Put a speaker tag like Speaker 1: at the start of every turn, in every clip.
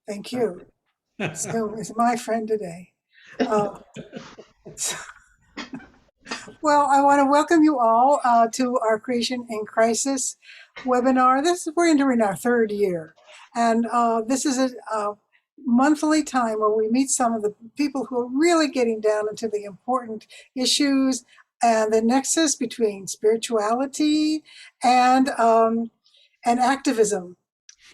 Speaker 1: Thank you. Zoom is my friend today. So, well, I want to welcome you all to our Creation in Crisis webinar. We're entering our third year, and this is a monthly time where we meet some of the people who are really getting down into the important issues and the nexus between spirituality and activism.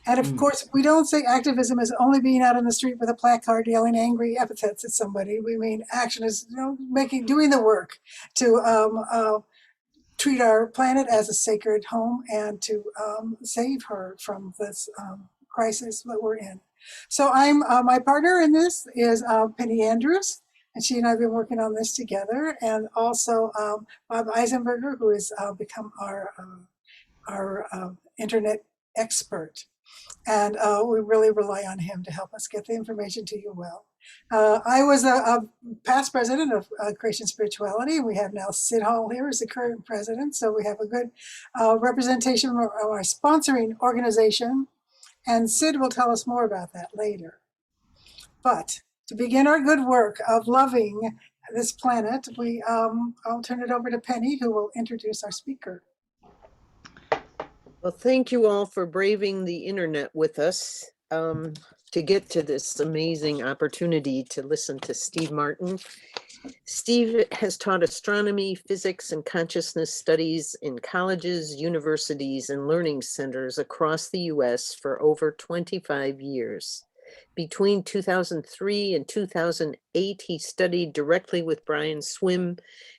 Speaker 1: And of course, we don't say activism is only being out on the street with a placard yelling angry epithets at somebody. We mean action is, doing the work to treat our planet as a sacred home and to save her from this crisis that we're in. So my partner in this is Penny Andrews, and she and I have been working on this together, and also Bob Eisenberger, who has become our internet expert. And we really rely on him to help us get the information to you well. I was a past president of Creation Spirituality. We have now Sid Hall here as the current president, so we have a good representation of our sponsoring organization, and Sid will tell us more about that later. But to begin our good work of loving this planet, I'll turn it over to Penny, who will introduce our speaker.
Speaker 2: Well, thank you all for braving the internet with us to get to this amazing opportunity to listen to Steve Martin. Steve has taught astronomy, physics, and consciousness studies in colleges, universities, and learning centers across the US for over 25 years. Between 2003 and 2008, he studied directly with Brian Swim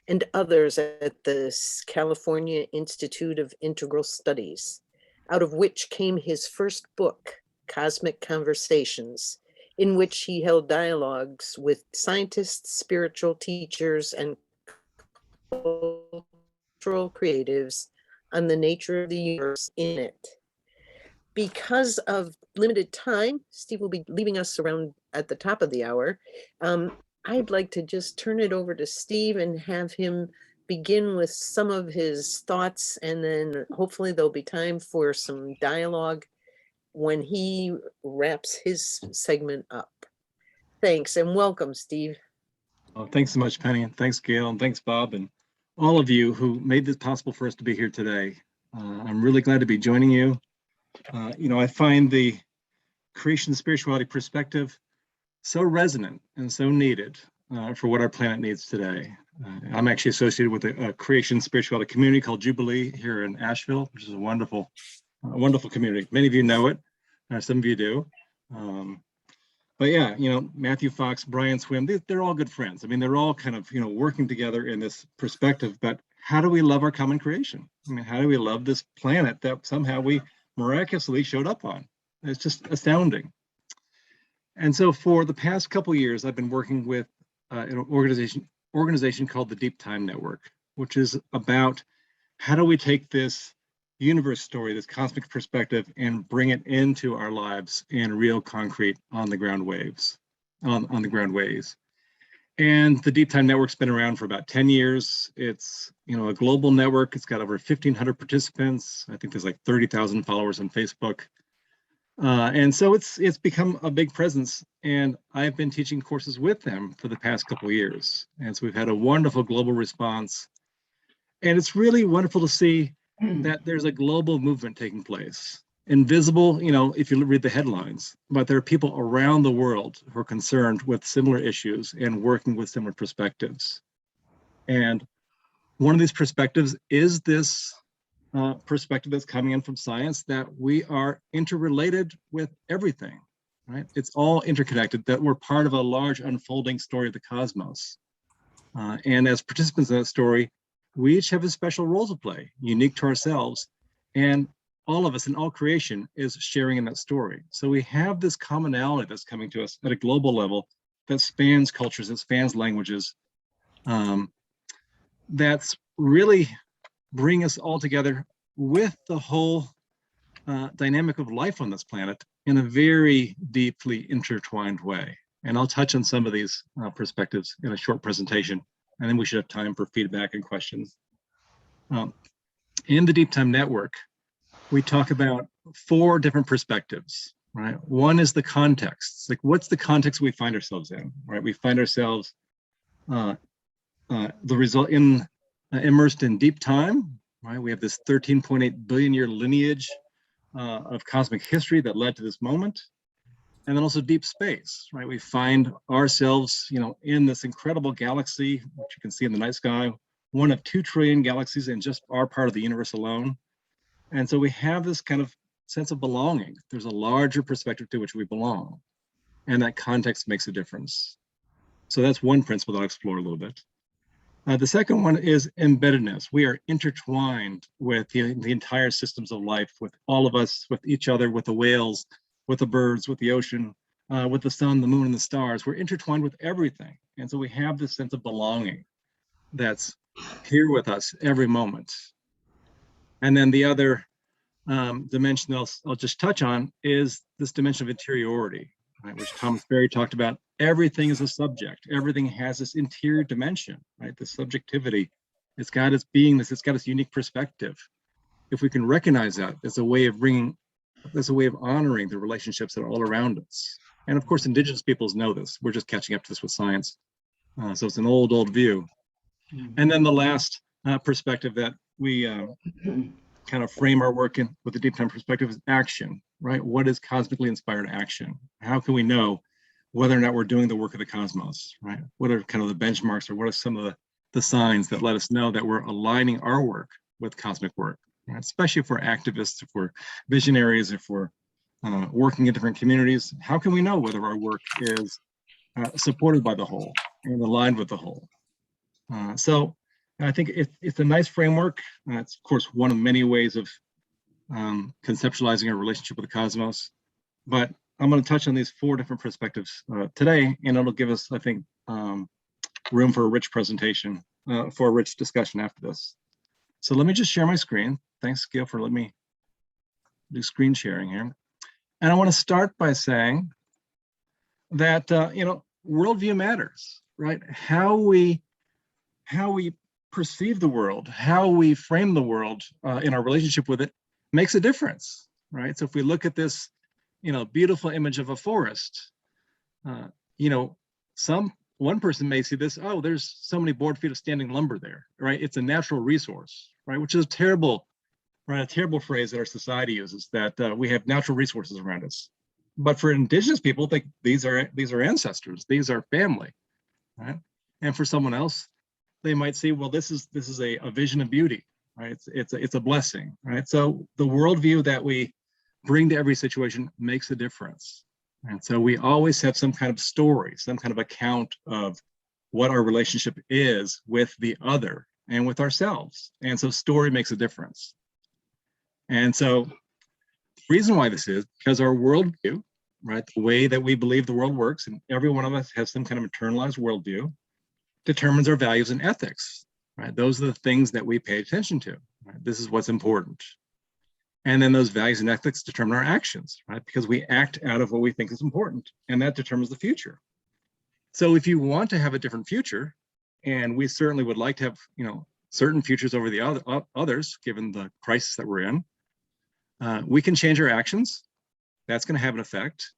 Speaker 2: and others at the California Institute of Integral Studies, out of which came his first book, Cosmic Conversations, in which he held dialogues with scientists, spiritual teachers, and cultural creatives on the nature of the universe in it. Because of limited time, Steve will be leaving us around at the top of the hour. I'd like to just turn it over to Steve and have him begin with some of his thoughts, and then hopefully there'll be time for some dialogue when he wraps his segment up. Thanks, and welcome, Steve.
Speaker 3: Oh, thanks so much, Penny, and thanks, Gail, and thanks, Bob, and all of you who made this possible for us to be here today. I'm really glad to be joining you. I find the creation spirituality perspective so resonant and so needed for what our planet needs today. I'm actually associated with a creation spirituality community called Jubilee here in Asheville, which is a wonderful community. Many of you know it, some of you do. But yeah, Matthew Fox, Brian Swim, they're all good friends. I mean, they're all kind of, working together in this perspective, but how do we love our common creation? I mean, how do we love this planet that somehow we miraculously showed up on? It's just astounding. And so for the past couple of years, I've been working with an organization called the Deep Time Network, which is about how do we take this universe story, this cosmic perspective, and bring it into our lives in real concrete on the ground waves, on the ground ways. And the Deep Time Network's been around for about 10 years. It's a global network. It's got over 1,500 participants. I think there's like 30,000 followers on Facebook. And so it's become a big presence, and I've been teaching courses with them for the past couple of years. And so we've had a wonderful global response. And it's really wonderful to see that there's a global movement taking place. Invisible, if you read the headlines, but there are people around the world who are concerned with similar issues and working with similar perspectives. And one of these perspectives is this perspective that's coming in from science, that we are interrelated with everything, right? It's all interconnected, that we're part of a large unfolding story of the cosmos. And as participants in that story, we each have a special role to play, unique to ourselves, and all of us in all creation is sharing in that story. So we have this commonality that's coming to us at a global level that spans cultures, that spans languages, that's really bring us all together with the whole dynamic of life on this planet in a very deeply intertwined way. And I'll touch on some of these perspectives in a short presentation, and then we should have time for feedback and questions. In the Deep Time Network, we talk about 4 different perspectives. right? One is the context. Like, what's the context we find ourselves in, right? We find ourselves immersed in deep time, right? We have this 13.8 billion year lineage of cosmic history that led to this moment. And then also deep space, right? We find ourselves, in this incredible galaxy, which you can see in the night sky, one of 2 trillion galaxies in just our part of the universe alone. And so we have this kind of sense of belonging. There's a larger perspective to which we belong. And that context makes a difference. So that's one principle that I'll explore a little bit. The second one is embeddedness. We are intertwined with the entire systems of life, with all of us, with each other, with the whales, with the birds, with the ocean, with the sun, the moon, and the stars. We're intertwined with everything. And so we have this sense of belonging that's here with us every moment. And then the other dimension I'll just touch on is this dimension of interiority, right, which Thomas Berry talked about. Everything is a subject. Everything has this interior dimension, right? The subjectivity. It's got its beingness. It's got its unique perspective. If we can recognize that, there's a way of honoring the relationships that are all around us. And of course, indigenous peoples know this. We're just catching up to this with science. So it's an old view. And then the last perspective that we kind of frame our work in with a deep time perspective is action, right? What is cosmically inspired action? How can we know whether or not we're doing the work of the cosmos, right? What are kind of the benchmarks, or what are some of the signs that let us know that we're aligning our work with cosmic work, right? Especially if we're activists, if we're visionaries, if we're working in different communities. How can we know whether our work is supported by the whole and aligned with the whole? So I think it's a nice framework. It's, of course, one of many ways of conceptualizing our relationship with the cosmos. But I'm going to touch on these 4 different perspectives today, and it'll give us, I think, room for a rich presentation, for a rich discussion after this. So let me just share my screen. Thanks, Gail, for letting me do screen sharing here. And I want to start by saying that, worldview matters, right? How we perceive the world, how we frame the world in our relationship with it makes a difference, right? So if we look at this, beautiful image of a forest, one person may see this, oh, there's so many board feet of standing lumber there, right? It's a natural resource, right? Which is a terrible phrase that our society uses, that we have natural resources around us. But for indigenous people, think these are ancestors, these are family, right? And for someone else, they might see, well, this is a vision of beauty, right? It's a blessing, right? So the worldview that we bring to every situation makes a difference. And so we always have some kind of story, some kind of account of what our relationship is with the other and with ourselves. And so story makes a difference. And so the reason why this is because our worldview, right, the way that we believe the world works, and every one of us has some kind of internalized worldview, determines our values and ethics, right? Those are the things that we pay attention to, right? This is what's important. And then those values and ethics determine our actions, right? Because we act out of what we think is important, and that determines the future. So if you want to have a different future, and we certainly would like to have, certain futures over the others, given the crisis that we're in, we can change our actions. That's going to have an effect.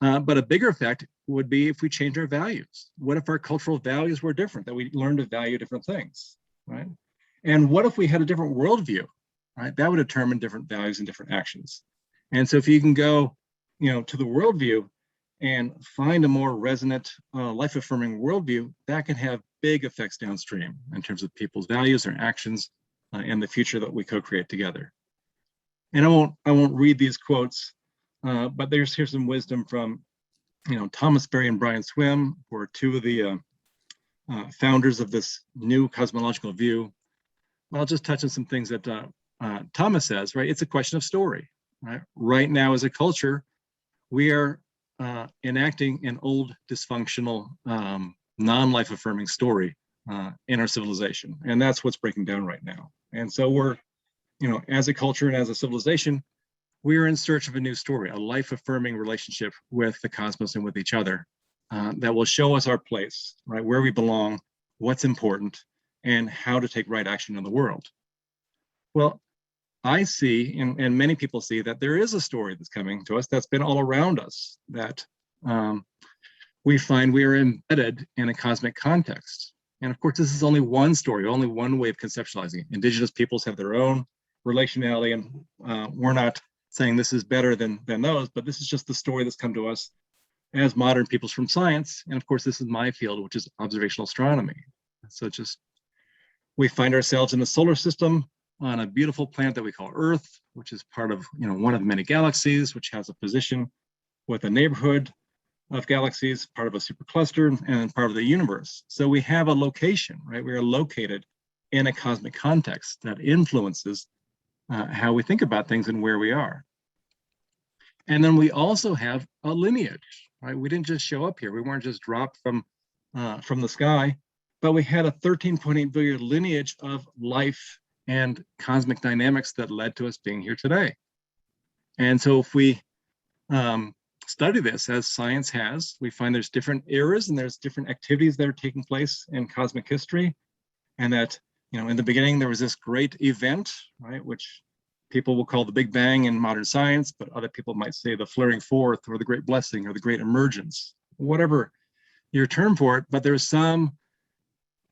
Speaker 3: But a bigger effect would be if we change our values. What if our cultural values were different, that we learn to value different things, right? And what if we had a different worldview, right? That would determine different values and different actions. And so if you can go, to the worldview and find a more resonant, life-affirming worldview, that can have big effects downstream in terms of people's values, their actions, and the future that we co-create together. And I won't read these quotes, but here's some wisdom from, Thomas Berry and Brian Swim, who are 2 of the founders of this new cosmological view. I'll just touch on some things that Thomas says, right? It's a question of story, right? Right now, as a culture, we are enacting an old, dysfunctional, non-life affirming story in our civilization. And that's what's breaking down right now. And so we're, as a culture and as a civilization, we are in search of a new story, a life-affirming relationship with the cosmos and with each other that will show us our place, right? Where we belong, what's important, and how to take right action in the world. Well, I see, and many people see, that there is a story that's coming to us that's been all around us, that we find we are embedded in a cosmic context. And of course, this is only one story, only one way of conceptualizing it. Indigenous peoples have their own relationality, and we're not saying this is better than those, but this is just the story that's come to us as modern peoples from science. And of course, this is my field, which is observational astronomy. So just, we find ourselves in the solar system on a beautiful planet that we call Earth, which is part of, one of the many galaxies, which has a position with a neighborhood of galaxies, part of a supercluster, and part of the universe. So we have a location, right? We are located in a cosmic context that influences how we think about things and where we are. And then we also have a lineage, right? We didn't just show up here. We weren't just dropped from the sky, but we had a 13.8 billion lineage of life and cosmic dynamics that led to us being here today. And so if we study this, as science has, we find there's different eras and there's different activities that are taking place in cosmic history. And that, in the beginning, there was this great event, right, which people will call the Big Bang in modern science, but other people might say the flaring forth or the Great Blessing or the Great Emergence, whatever your term for it. But there's some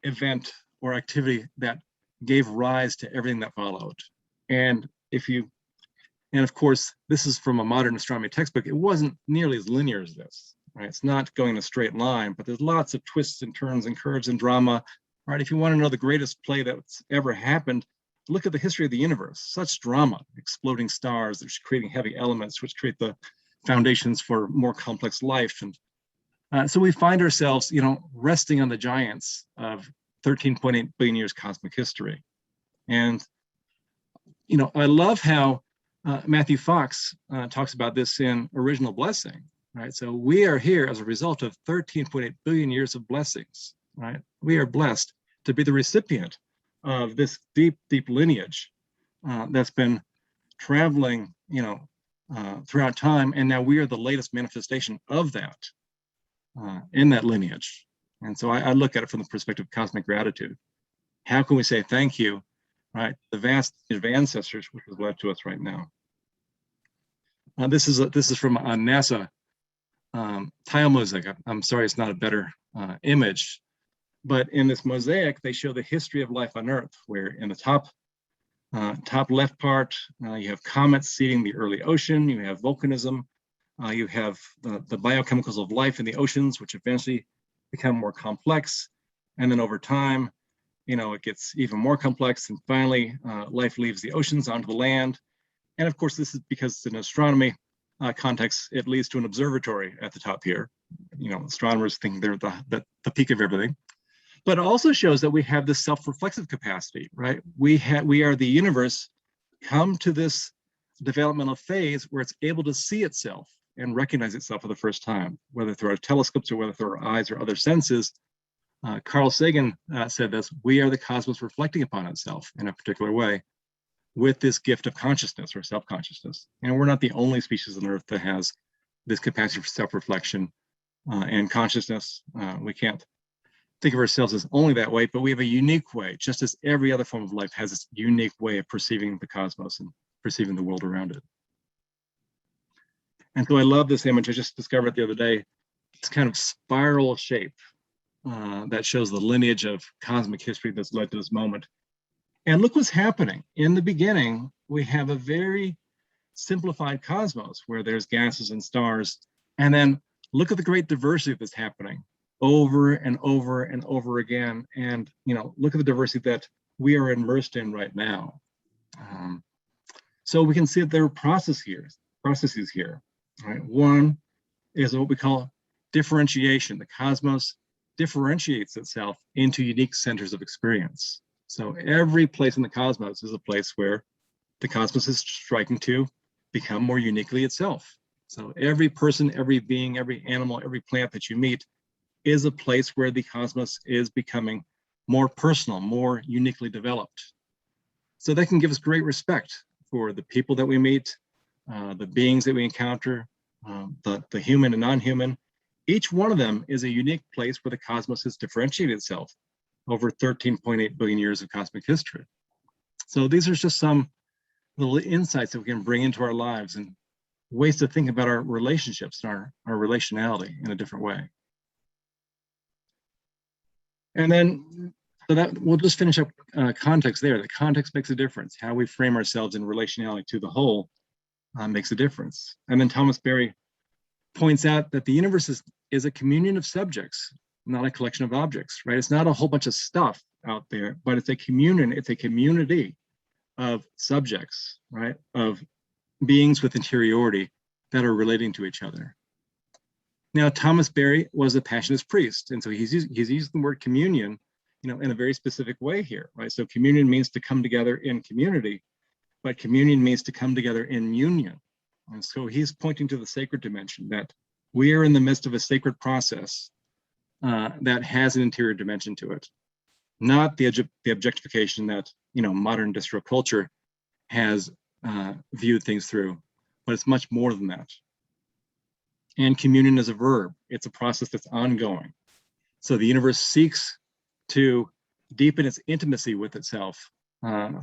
Speaker 3: event or activity that gave rise to everything that followed. And of course, this is from a modern astronomy textbook. It wasn't nearly as linear as this, right? It's not going in a straight line, but there's lots of twists and turns and curves and drama, right? If you want to know the greatest play that's ever happened, look at the history of the universe. Such drama, exploding stars, that's creating heavy elements, which create the foundations for more complex life. And so we find ourselves, resting on the giants of 13.8 billion years cosmic history. And, I love how Matthew Fox talks about this in Original Blessing, right? So we are here as a result of 13.8 billion years of blessings, right? We are blessed to be the recipient of this deep, deep lineage that's been traveling, throughout time. And now we are the latest manifestation of that in that lineage. And so I look at it from the perspective of cosmic gratitude. How can we say thank you, right? The vast of ancestors, which has led to us right now. This is from a NASA tile mosaic. I'm sorry, it's not a better image, but in this mosaic, they show the history of life on Earth, where in the top left part, you have comets seeding the early ocean, you have volcanism, you have the biochemicals of life in the oceans, which eventually become more complex. And then over time, it gets even more complex. And finally, life leaves the oceans onto the land. And of course, this is because it's an astronomy context, it leads to an observatory at the top here. Astronomers think they're the peak of everything. But it also shows that we have this self-reflexive capacity, right? We are the universe come to this developmental phase where it's able to see itself and recognize itself for the first time, whether through our telescopes or whether through our eyes or other senses. Carl Sagan said this: we are the cosmos reflecting upon itself in a particular way with this gift of consciousness or self-consciousness. And we're not the only species on Earth that has this capacity for self-reflection and consciousness. We can't think of ourselves as only that way, but we have a unique way, just as every other form of life has this unique way of perceiving the cosmos and perceiving the world around it. And so I love this image. I just discovered it the other day. It's kind of spiral shape that shows the lineage of cosmic history that's led to this moment. And look what's happening. In the beginning, we have a very simplified cosmos where there's gases and stars. And then look at the great diversity that's happening over and over and over again. And look at the diversity that we are immersed in right now. So we can see that there are processes here. Right? One is what we call differentiation. The cosmos differentiates itself into unique centers of experience. So every place in the cosmos is a place where the cosmos is striking to become more uniquely itself. So every person, every being, every animal, every plant that you meet is a place where the cosmos is becoming more personal, more uniquely developed. So that can give us great respect for the people that we meet, the beings that we encounter, the human and non-human. Each one of them is a unique place where the cosmos has differentiated itself over 13.8 billion years of cosmic history. So these are just some little insights that we can bring into our lives and ways to think about our relationships and our relationality in a different way. And then, so that we'll just finish up context there. The context makes a difference. How we frame ourselves in relationality to the whole makes a difference. And then Thomas Berry points out that the universe is a communion of subjects, not a collection of objects, right? It's not a whole bunch of stuff out there, but it's a communion, it's a community of subjects, right? Of beings with interiority that are relating to each other. Now, Thomas Berry was a Passionist priest, and so he's used the word communion, in a very specific way here, right? So communion means to come together in community, but communion means to come together in union. And so he's pointing to the sacred dimension, that we are in the midst of a sacred process that has an interior dimension to it, not the objectification that modern industrial culture has viewed things through, but it's much more than that. And communion is a verb. It's a process that's ongoing. So the universe seeks to deepen its intimacy with itself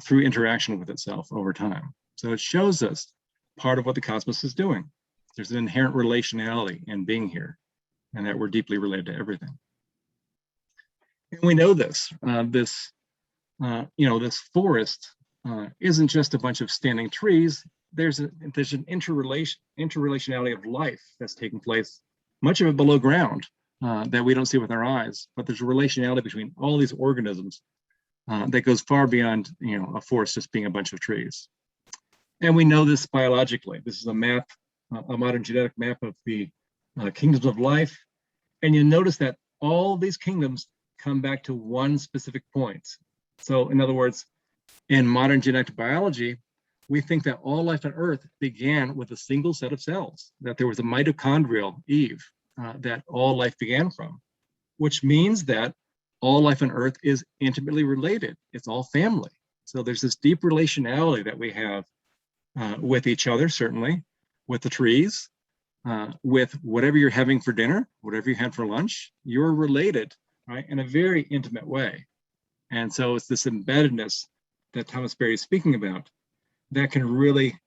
Speaker 3: through interaction with itself over time. So it shows us part of what the cosmos is doing. There's an inherent relationality in being here, and that we're deeply related to everything. And we know this. This forest isn't just a bunch of standing trees. There's an interrelationality of life that's taking place, much of it below ground that we don't see with our eyes, but there's a relationality between all these organisms that goes far beyond a forest just being a bunch of trees. And we know this biologically. This is a map, a modern genetic map of the kingdoms of life. And you notice that all these kingdoms come back to one specific point. So in other words, in modern genetic biology, we think that all life on Earth began with a single set of cells, that there was a mitochondrial Eve that all life began from, which means that all life on Earth is intimately related. It's all family. So there's this deep relationality that we have with each other, certainly, with the trees, with whatever you're having for dinner, whatever you had for lunch, you're related, right, in a very intimate way. And so it's this embeddedness that Thomas Berry is speaking about that can really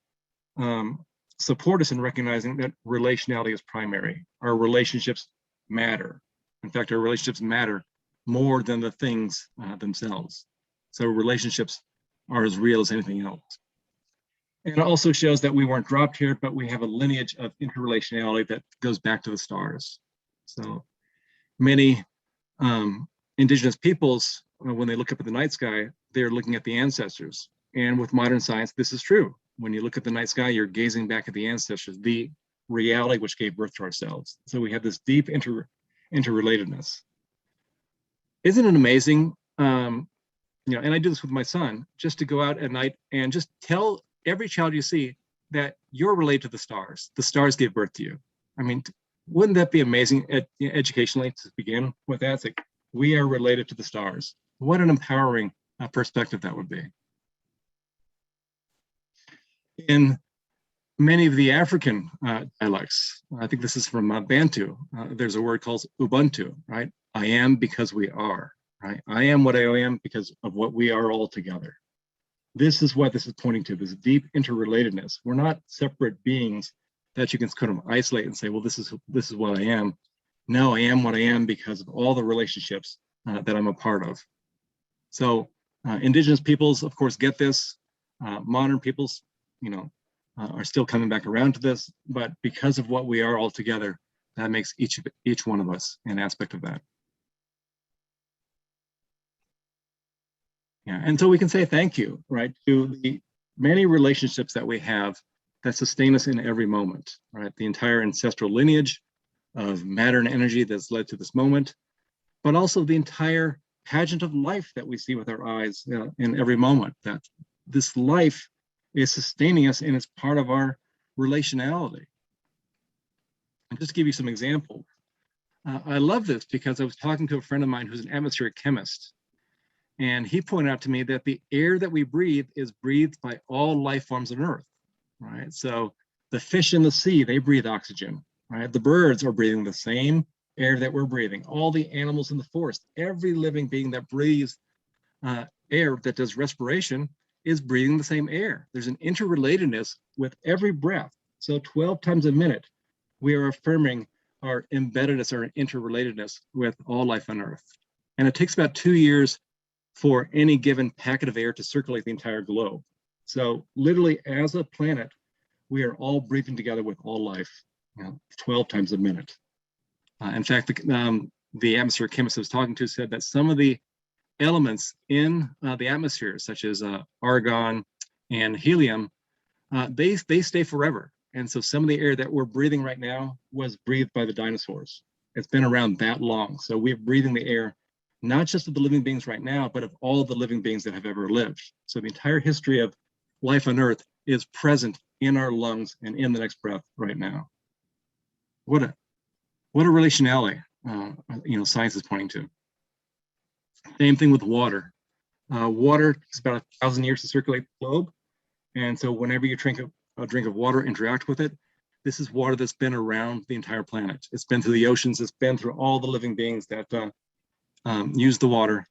Speaker 3: support us in recognizing that relationality is primary. Our relationships matter. In fact, our relationships matter more than the things themselves. So relationships are as real as anything else. And it also shows that we weren't dropped here, but we have a lineage of interrelationality that goes back to the stars. So many indigenous peoples, when they look up at the night sky, they're looking at the ancestors. And with modern science, this is true. When you look at the night sky, you're gazing back at the ancestors, the reality which gave birth to ourselves. So we have this deep interrelatedness. Isn't it amazing? And I do this with my son, just to go out at night and just tell every child you see that you're related to the stars. The stars gave birth to you. I mean, wouldn't that be amazing educationally to begin with that? It's like, we are related to the stars. What an empowering perspective that would be. In many of the African dialects, I think this is from Bantu, there's a word called Ubuntu, right? I am because we are, right? I am what I am because of what we are all together. This is what this is pointing to, this deep interrelatedness. We're not separate beings that you can kind of isolate and say, well, this is what I am. No, I am what I am because of all the relationships that I'm a part of. So indigenous peoples, of course, get this. Modern peoples, are still coming back around to this, but because of what we are all together, that makes each one of us an aspect of that. Yeah, and so we can say thank you, right, to the many relationships that we have that sustain us in every moment, right? The entire ancestral lineage of matter and energy that's led to this moment, but also the entire pageant of life that we see with our eyes in every moment, that this life is sustaining us and it's part of our relationality. And just to give you some examples, I love this because I was talking to a friend of mine who's an atmospheric chemist, and he pointed out to me that the air that we breathe is breathed by all life forms on Earth, right? So the fish in the sea, they breathe oxygen, right? The birds are breathing the same air that we're breathing. All the animals in the forest, every living being that breathes air that does respiration is breathing the same air. There's an interrelatedness with every breath. So 12 times a minute, we are affirming our embeddedness or interrelatedness with all life on Earth. And it takes about 2 years for any given packet of air to circulate the entire globe. So literally as a planet, we are all breathing together with all life, 12 times a minute. In fact, the atmosphere chemist I was talking to said that some of the elements in the atmosphere, such as argon and helium, they stay forever. And so some of the air that we're breathing right now was breathed by the dinosaurs. It's been around that long. So we're breathing the air, not just of the living beings right now, but of all the living beings that have ever lived. So the entire history of life on Earth is present in our lungs and in the next breath right now. What a relationality, science is pointing to. Same thing with water. Water takes about 1,000 years to circulate the globe. And so whenever you drink a drink of water, interact with it, this is water that's been around the entire planet. It's been through the oceans, it's been through all the living beings that use the water.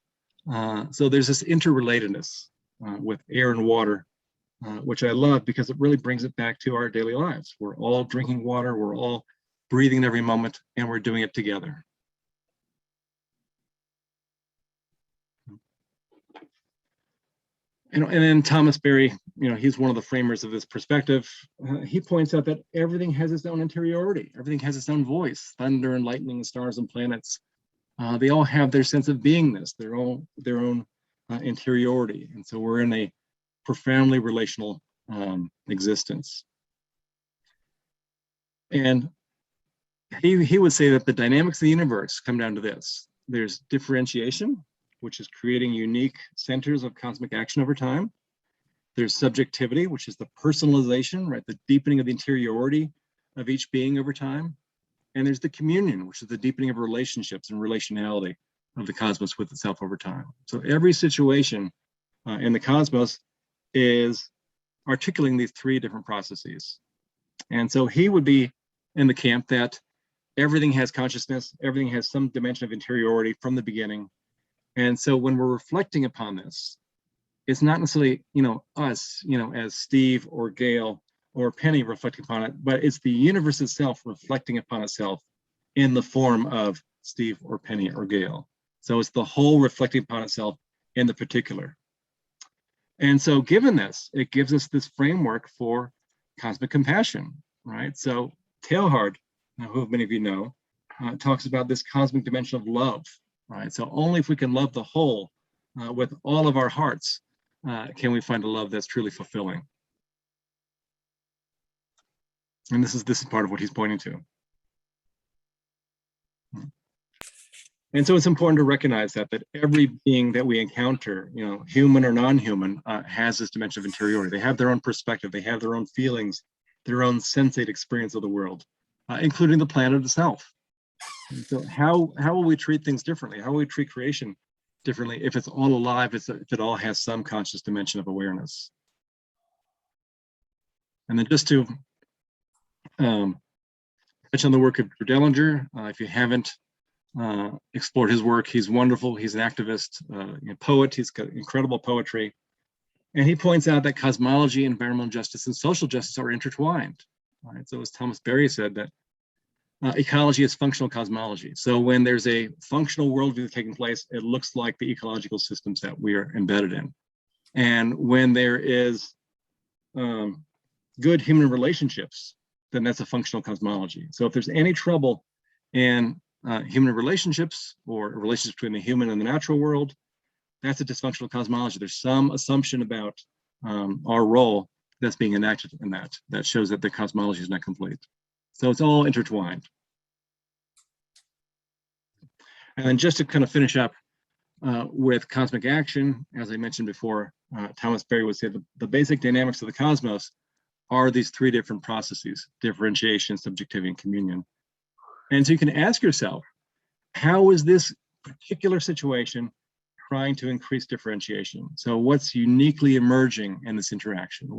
Speaker 3: So there's this interrelatedness with air and water, which I love because it really brings it back to our daily lives. We're all drinking water, we're all breathing every moment, and we're doing it together. And then Thomas Berry, he's one of the framers of this perspective. He points out that everything has its own interiority. Everything has its own voice. Thunder and lightning and stars and planets. They all have their sense of beingness, their own interiority. And so we're in a profoundly relational existence. And he would say that the dynamics of the universe come down to this. There's differentiation, which is creating unique centers of cosmic action over time. There's subjectivity, which is the personalization, right? The deepening of the interiority of each being over time. And there's the communion, which is the deepening of relationships and relationality of the cosmos with itself over time. So every situation in the cosmos is articulating these three different processes. And so he would be in the camp that everything has consciousness, everything has some dimension of interiority from the beginning. And so when we're reflecting upon this, it's not necessarily, us, as Steve or Gail or Penny reflecting upon it, but it's the universe itself reflecting upon itself in the form of Steve or Penny or Gail. So it's the whole reflecting upon itself in the particular. And so given this, it gives us this framework for cosmic compassion, right? So Teilhard, who many of you know, talks about this cosmic dimension of love. Right. So only if we can love the whole with all of our hearts can we find a love that's truly fulfilling. And this is part of what he's pointing to. And so it's important to recognize that every being that we encounter, human or non-human, has this dimension of interiority. They have their own perspective, they have their own feelings, their own sensate experience of the world, including the planet itself. So how will we treat things differently? How will we treat creation differently if it's all alive, if it all has some conscious dimension of awareness? And then just to touch on the work of Drew Dellinger, if you haven't explored his work, he's wonderful. He's an activist, poet. He's got incredible poetry. And he points out that cosmology, environmental justice, and social justice are intertwined. Right? So as Thomas Berry said, that ecology is functional cosmology. So when there's a functional worldview taking place, it looks like the ecological systems that we are embedded in. And when there is good human relationships, then that's a functional cosmology. So if there's any trouble in human relationships or relationships between the human and the natural world, that's a dysfunctional cosmology. There's some assumption about our role that's being enacted in that shows that the cosmology is not complete. So it's all intertwined. And then just to kind of finish up with cosmic action, as I mentioned before, Thomas Berry would say the basic dynamics of the cosmos are these three different processes: differentiation, subjectivity, and communion. And so you can ask yourself, how is this particular situation trying to increase differentiation? So what's uniquely emerging in this interaction?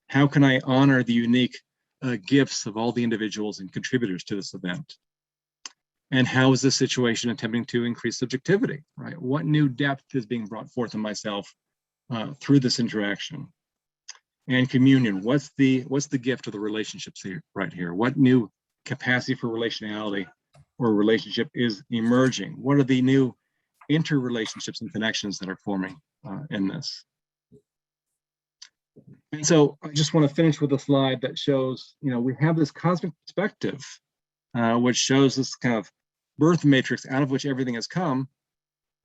Speaker 3: How can I honor the unique gifts of all the individuals and contributors to this event? And how is this situation attempting to increase subjectivity, right? What new depth is being brought forth in myself through this interaction. And communion, what's the gift of the relationships here, right here? What new capacity for relationality or relationship is emerging? What are the new interrelationships and connections that are forming in this? And so I just want to finish with a slide that shows, we have this cosmic perspective, which shows this kind of birth matrix out of which everything has come,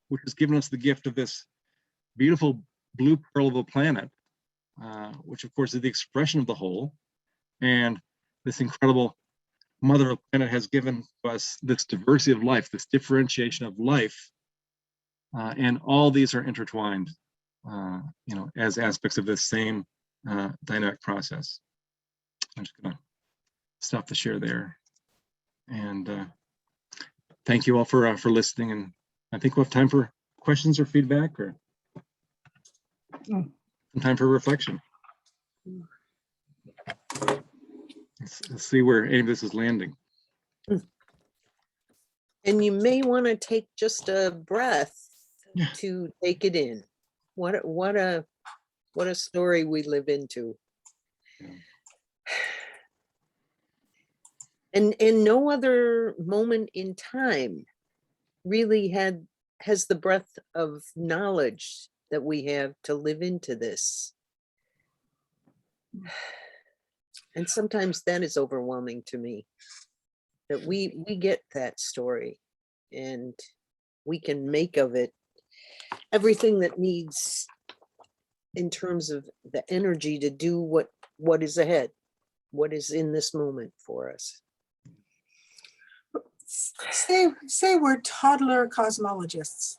Speaker 3: which has given us the gift of this beautiful blue pearl of a planet, which of course is the expression of the whole. And this incredible mother of the planet has given us this diversity of life, this differentiation of life. And all these are intertwined, as aspects of this same dynamic process. I'm just gonna stop the share there. And thank you all for listening. And I think we'll have time for questions or feedback, or some time for reflection. Let's see where any of this is landing.
Speaker 2: And you may want to take just a breath
Speaker 3: Yeah.
Speaker 2: to take it in. What a story we live into.
Speaker 3: Yeah.
Speaker 2: And no other moment in time really has the breadth of knowledge that we have to live into this. And sometimes that is overwhelming to me, that we get that story and we can make of it everything that needs in terms of the energy to do what is ahead, what is in this moment for us.
Speaker 1: Say we're toddler cosmologists.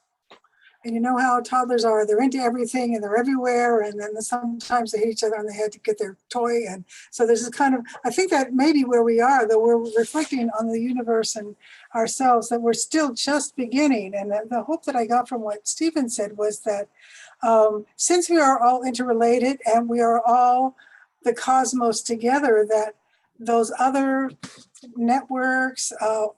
Speaker 1: And you know how toddlers are, they're into everything and they're everywhere, and then sometimes they hit each other on the head to get their toy. And so there's this kind of, I think that maybe where we are, that we're reflecting on the universe and ourselves, that we're still just beginning. And the hope that I got from what Stephen said was that since we are all interrelated and we are all the cosmos together, that those other networks,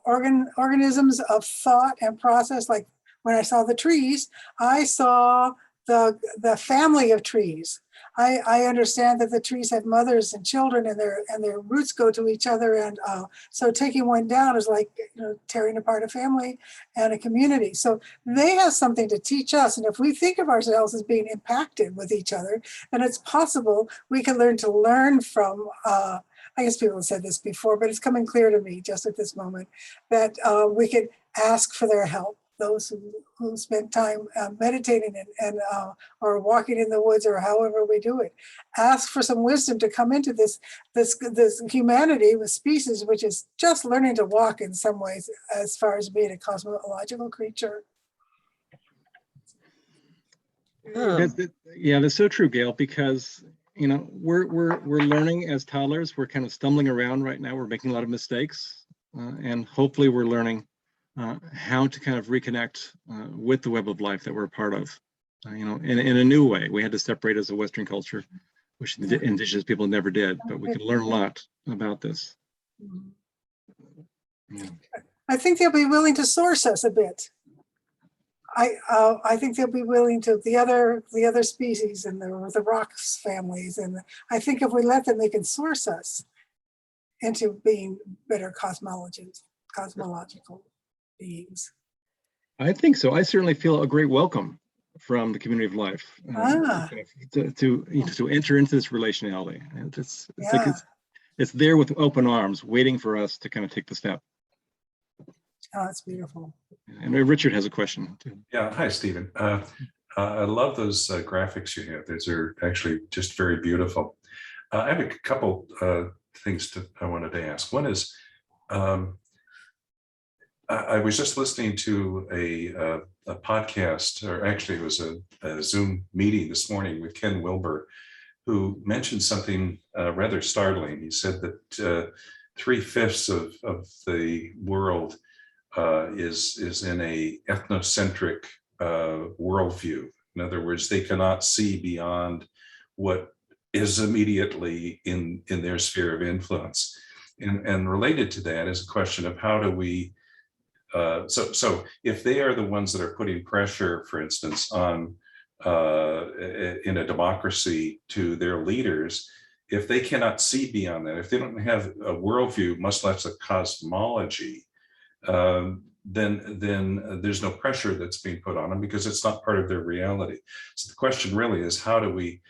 Speaker 1: organisms of thought and process, like when I saw the trees, I saw the family of trees. I understand that the trees have mothers and children, and their roots go to each other. And so taking one down is like tearing apart a family and a community. So they have something to teach us. And if we think of ourselves as being impacted with each other, then it's possible we can learn from. I guess people have said this before, but it's coming clear to me just at this moment that we could ask for their help. Those who spend time meditating and or walking in the woods, or however we do it, ask for some wisdom to come into this humanity with species, which is just learning to walk in some ways, as far as being a cosmological creature.
Speaker 3: That's so true, Gail, because we're learning as toddlers. We're kind of stumbling around right now. We're making a lot of mistakes, and hopefully we're learning how to kind of reconnect with the web of life that we're a part of, in a new way. We had to separate as a Western culture, which the indigenous people never did, but we can learn a lot about this. Yeah.
Speaker 1: I think they'll be willing to source us a bit. I think they'll be willing to, the other species and the rocks families, and I think if we let them, they can source us into being better cosmological beings. I
Speaker 3: think so. I certainly feel a great welcome from the community of life to enter into this relationality. It's there with open arms, waiting for us to kind of take the step.
Speaker 1: Oh, that's beautiful.
Speaker 3: And Richard has a question too.
Speaker 4: Yeah, hi, Stephen. I love those graphics you have. Those are actually just very beautiful. I have a couple things I wanted to ask. One is, I was just listening to a podcast, or actually it was a Zoom meeting this morning with Ken Wilber, who mentioned something rather startling. He said that 3/5 of the world is in a ethnocentric worldview. In other words, they cannot see beyond what is immediately in their sphere of influence. And related to that is a question of how do we, so if they are the ones that are putting pressure, for instance, on in a democracy to their leaders, if they cannot see beyond that, if they don't have a worldview, much less a cosmology, then there's no pressure that's being put on them because it's not part of their reality. So the question really is, how do we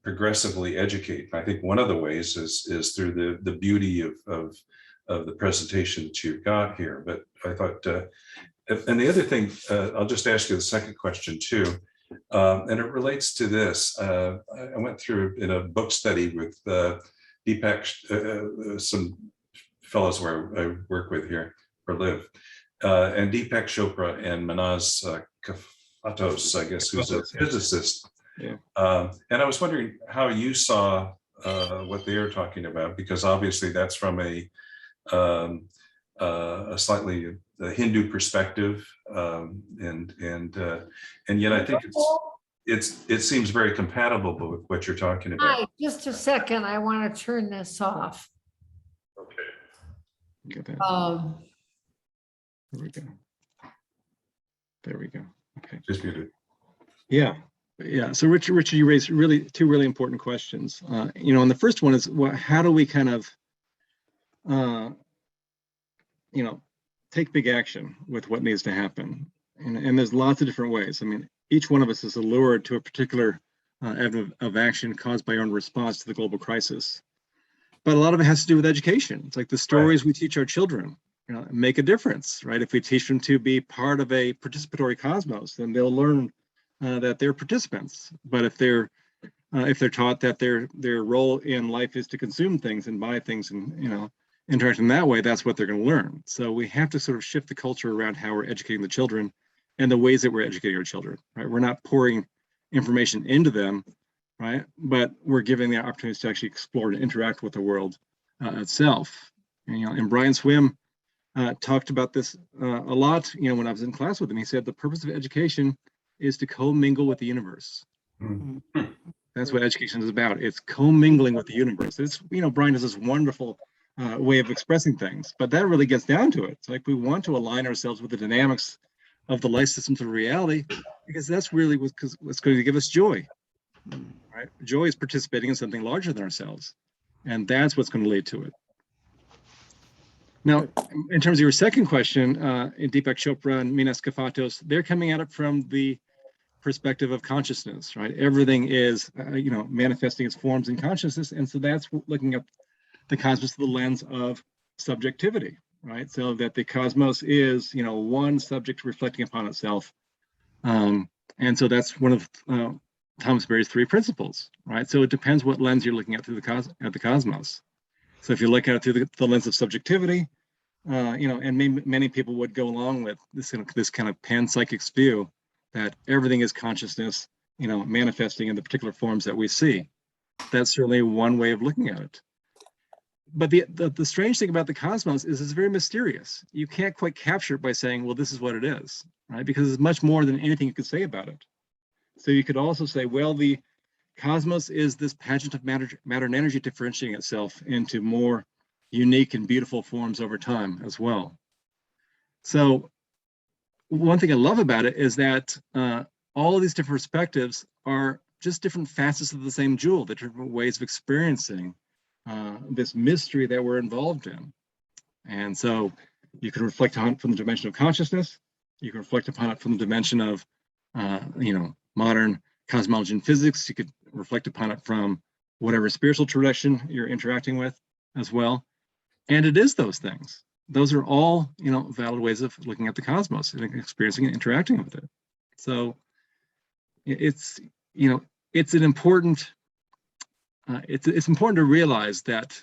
Speaker 4: progressively educate? And I think one of the ways is through the beauty of the presentation that you've got here. But I thought, and the other thing, I'll just ask you the second question too, and it relates to this. I went through in a book study with Deepak, some fellows where I work with here or live, and Deepak Chopra and Manaz Kafatos, I guess, who's a physicist.
Speaker 3: Yeah.
Speaker 4: And I was wondering how you saw what they are talking about, because obviously that's from a slightly Hindu perspective, and yet I think it seems very compatible with what you're talking about.
Speaker 5: Hi, just a second. I want to turn this off.
Speaker 4: Okay.
Speaker 3: Get that. There we go. There we go. Okay.
Speaker 4: Just muted.
Speaker 3: Yeah. Yeah. So Richard, you raised two really important questions. And the first one is, how do we kind of, take big action with what needs to happen? And there's lots of different ways. I mean, each one of us is allured to a particular avenue of action caused by our own response to the global crisis. But a lot of it has to do with education. It's like the stories we teach our children, make a difference, right? If we teach them to be part of a participatory cosmos, then they'll learn that they're participants. But if they're taught that their role in life is to consume things and buy things and interact in that way, that's what they're going to learn. So we have to sort of shift the culture around how we're educating the children and the ways that we're educating our children, right? We're not pouring information into them, right? But we're giving them the opportunities to actually explore and interact with the world itself. And Brian Swim talked about this a lot, when I was in class with him. He said the purpose of education is to co-mingle with the universe.
Speaker 4: Mm-hmm.
Speaker 3: That's what education is about. It's co-mingling with the universe. It's, Brian has this wonderful way of expressing things, but that really gets down to it. It's like we want to align ourselves with the dynamics of the life systems of reality, because that's really what's going to give us joy, right? Joy is participating in something larger than ourselves, and that's what's going to lead to it. Now, in terms of your second question, Deepak Chopra and Minas Kafatos, they're coming at it from the perspective of consciousness, right? Everything is, manifesting its forms in consciousness, and so that's looking at the cosmos through the lens of subjectivity, right? So that the cosmos is, one subject reflecting upon itself, and so that's one of Thomas Berry's three principles, right? So it depends what lens you're looking at through the cosmos. So if you look at it through the lens of subjectivity, and many people would go along with this kind of panpsychic view that everything is consciousness, manifesting in the particular forms that we see. That's certainly one way of looking at it. But the strange thing about the cosmos is it's very mysterious. You can't quite capture it by saying, well, this is what it is, right? Because it's much more than anything you could say about it. So you could also say, well, the cosmos is this pageant of matter and energy differentiating itself into more unique and beautiful forms over time as well. So one thing I love about it is that all of these different perspectives are just different facets of the same jewel, the different ways of experiencing this mystery that we're involved in. And so you can reflect on it from the dimension of consciousness. You can reflect upon it from the dimension of, modern cosmology and physics. You could reflect upon it from whatever spiritual tradition you're interacting with as well. And it is those things. Those are all, valid ways of looking at the cosmos and experiencing and interacting with it. So it's an important, it's important to realize that,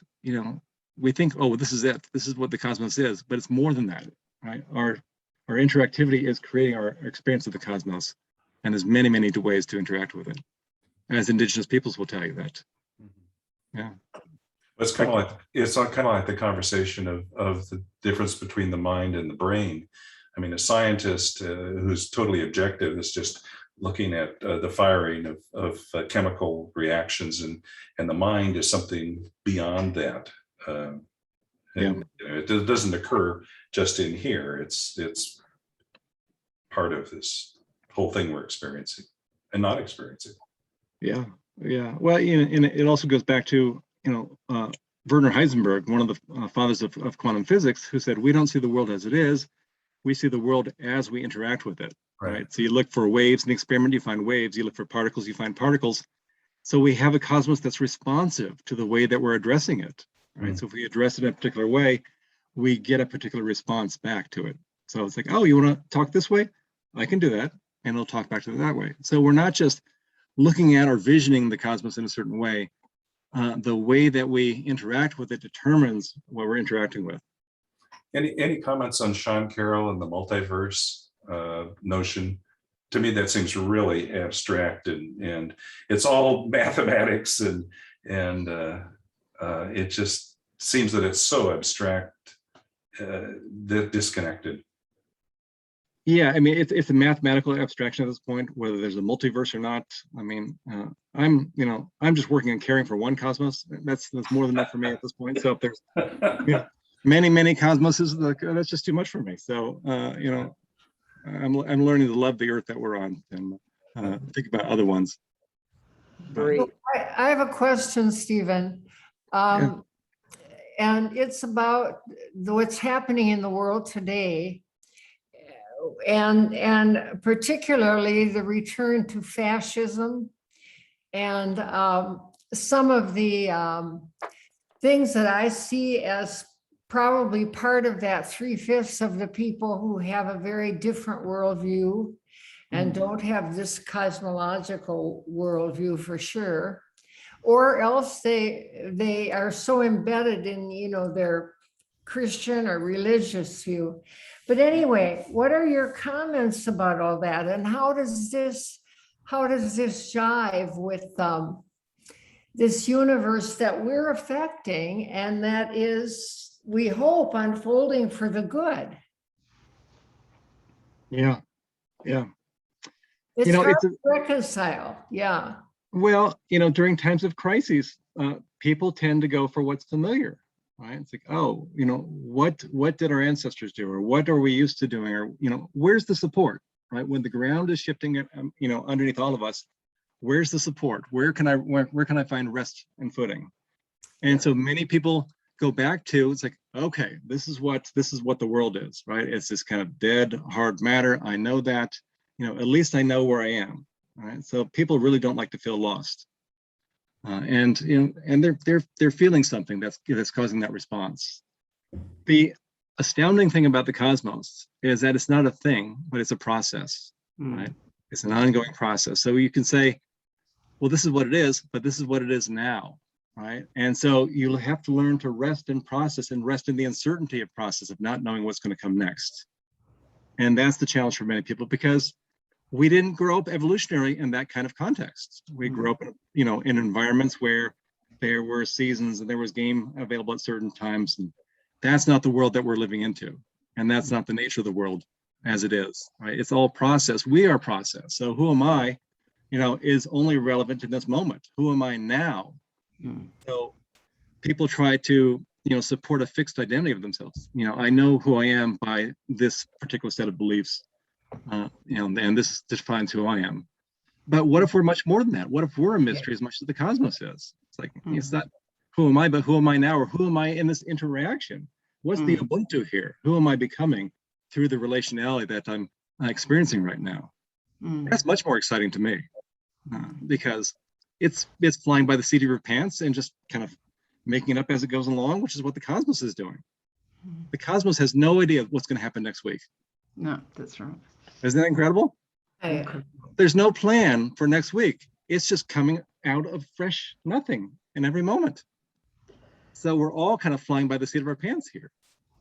Speaker 3: we think, oh, this is it. This is what the cosmos is, but it's more than that, right? Our interactivity is creating our experience of the cosmos, and there's many, many ways to interact with it. As Indigenous peoples will tell you that. Yeah.
Speaker 4: It's kind of like the conversation of the difference between the mind and the brain. I mean, a scientist who's totally objective is just looking at the firing of chemical reactions, and the mind is something beyond that. It doesn't occur just in here. It's part of this whole thing we're experiencing. not experience it.
Speaker 3: Yeah, yeah. Well, and it also goes back to, Werner Heisenberg, one of the fathers of quantum physics, who said, we don't see the world as it is, we see the world as we interact with it, right? So you look for waves in the experiment, you find waves, you look for particles, you find particles. So we have a cosmos that's responsive to the way that we're addressing it, right? So if we address it in a particular way, we get a particular response back to it. So it's like, oh, you want to talk this way? I can do that, and it'll talk back to it that way. So we're not just looking at or visioning the cosmos in a certain way. The way that we interact with it determines what we're interacting with.
Speaker 4: Any comments on Sean Carroll and the multiverse notion? To me, that seems really abstract, and it's all mathematics, and it just seems that it's so abstract, disconnected.
Speaker 3: Yeah, I mean, it's a mathematical abstraction at this point, whether there's a multiverse or not. I mean, I'm just working on caring for one cosmos. That's more than enough for me at this point. So if there's many cosmoses, that's just too much for me. So I'm learning to love the Earth that we're on and think about other ones.
Speaker 2: Great.
Speaker 5: I have a question, Stephen. And it's about what's happening in the world today, and particularly the return to fascism and some of the things that I see as probably part of that 3/5 of the people who have a very different worldview and don't have this cosmological worldview for sure, or else they are so embedded in, their Christian or religious view. But anyway, what are your comments about all that, and how does this jive with this universe that we're affecting and that is, we hope, unfolding for the good?
Speaker 3: Yeah.
Speaker 5: It's hard to reconcile. Yeah.
Speaker 3: Well, during times of crises, people tend to go for what's familiar, right? It's like, oh, what did our ancestors do, or what are we used to doing, or where's the support, right? When the ground is shifting, underneath all of us, where's the support? Where can I find rest and footing? And so many people go back to, it's like, okay, this is what the world is, right? It's this kind of dead, hard matter. I know that, at least I know where I am, right? So people really don't like to feel lost. And they're feeling something that's causing that response. The astounding thing about the cosmos is that it's not a thing, but it's a process, right? It's an ongoing process. So you can say, well, this is what it is, but this is what it is now, right? And so you'll have to learn to rest in process and rest in the uncertainty of process of not knowing what's going to come next. And that's the challenge for many people, because we didn't grow up evolutionary in that kind of context. We grew up, in environments where there were seasons and there was game available at certain times. And that's not the world that we're living into. And that's not the nature of the world as it is, right? It's all process. We are process. So who am I, is only relevant in this moment. Who am I now? So people try to, support a fixed identity of themselves. I know who I am by this particular set of beliefs. And this defines who I am. But what if we're much more than that? What if we're a mystery as much as the cosmos is? It's like, it's not who am I, but who am I now, or who am I in this interaction? What's the Ubuntu here? Who am I becoming through the relationality that I'm experiencing right now? That's much more exciting to me, because it's flying by the seat of your pants and just kind of making it up as it goes along, which is what the cosmos is doing. The cosmos has no idea what's going to happen next week.
Speaker 6: No, that's right.
Speaker 3: Isn't that incredible? There's no plan for next week. It's just coming out of fresh nothing in every moment. So we're all kind of flying by the seat of our pants here,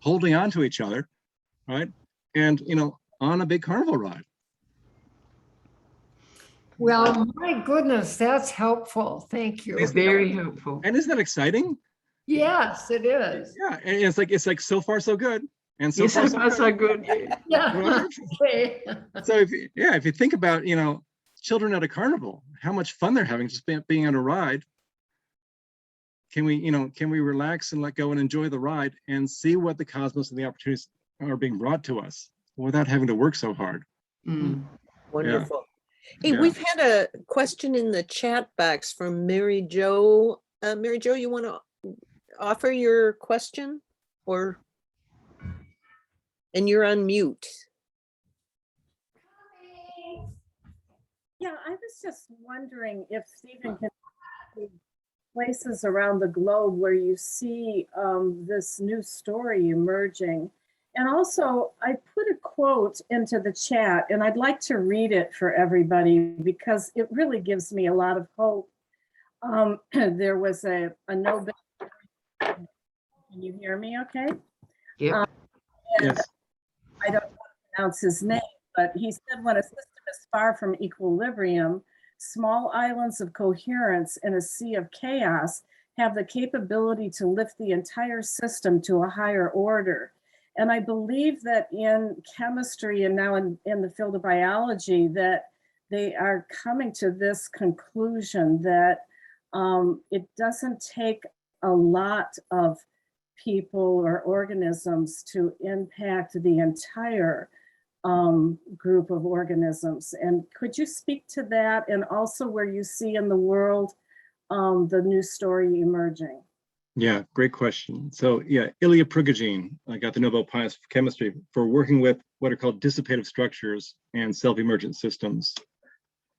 Speaker 3: holding on to each other, right? And, on a big carnival ride.
Speaker 5: Well, my goodness, that's helpful. Thank you.
Speaker 6: It's very helpful.
Speaker 3: And isn't that exciting?
Speaker 5: Yes, it is.
Speaker 3: Yeah, and it's like so far so good. And so
Speaker 6: Yes,
Speaker 3: far
Speaker 6: so good.
Speaker 5: Yeah.
Speaker 3: So if you think about, children at a carnival, how much fun they're having just being on a ride. Can we relax and let go and enjoy the ride and see what the cosmos and the opportunities are being brought to us without having to work so hard?
Speaker 2: Wonderful. Hey,
Speaker 3: Yeah.
Speaker 2: we've had a question in the chat box from Mary Jo. Mary Jo, you want to offer your question or? And you're on mute.
Speaker 7: Yeah, I was just wondering if Stephen can see places around the globe where you see this new story emerging. And also, I put a quote into the chat, and I'd like to read it for everybody because it really gives me a lot of hope. There was a Nobel. Can you hear me okay?
Speaker 6: Yep.
Speaker 7: And
Speaker 3: Yes.
Speaker 7: I don't want to pronounce his name, but he said when a system is far from equilibrium, small islands of coherence in a sea of chaos have the capability to lift the entire system to a higher order. And I believe that in chemistry and now in the field of biology, that they are coming to this conclusion that it doesn't take a lot of people or organisms to impact the entire group of organisms. And could you speak to that, and also where you see in the world the new story emerging?
Speaker 3: Yeah, great question. So yeah, Ilya Prigogine got the Nobel Prize for chemistry for working with what are called dissipative structures and self-emergent systems.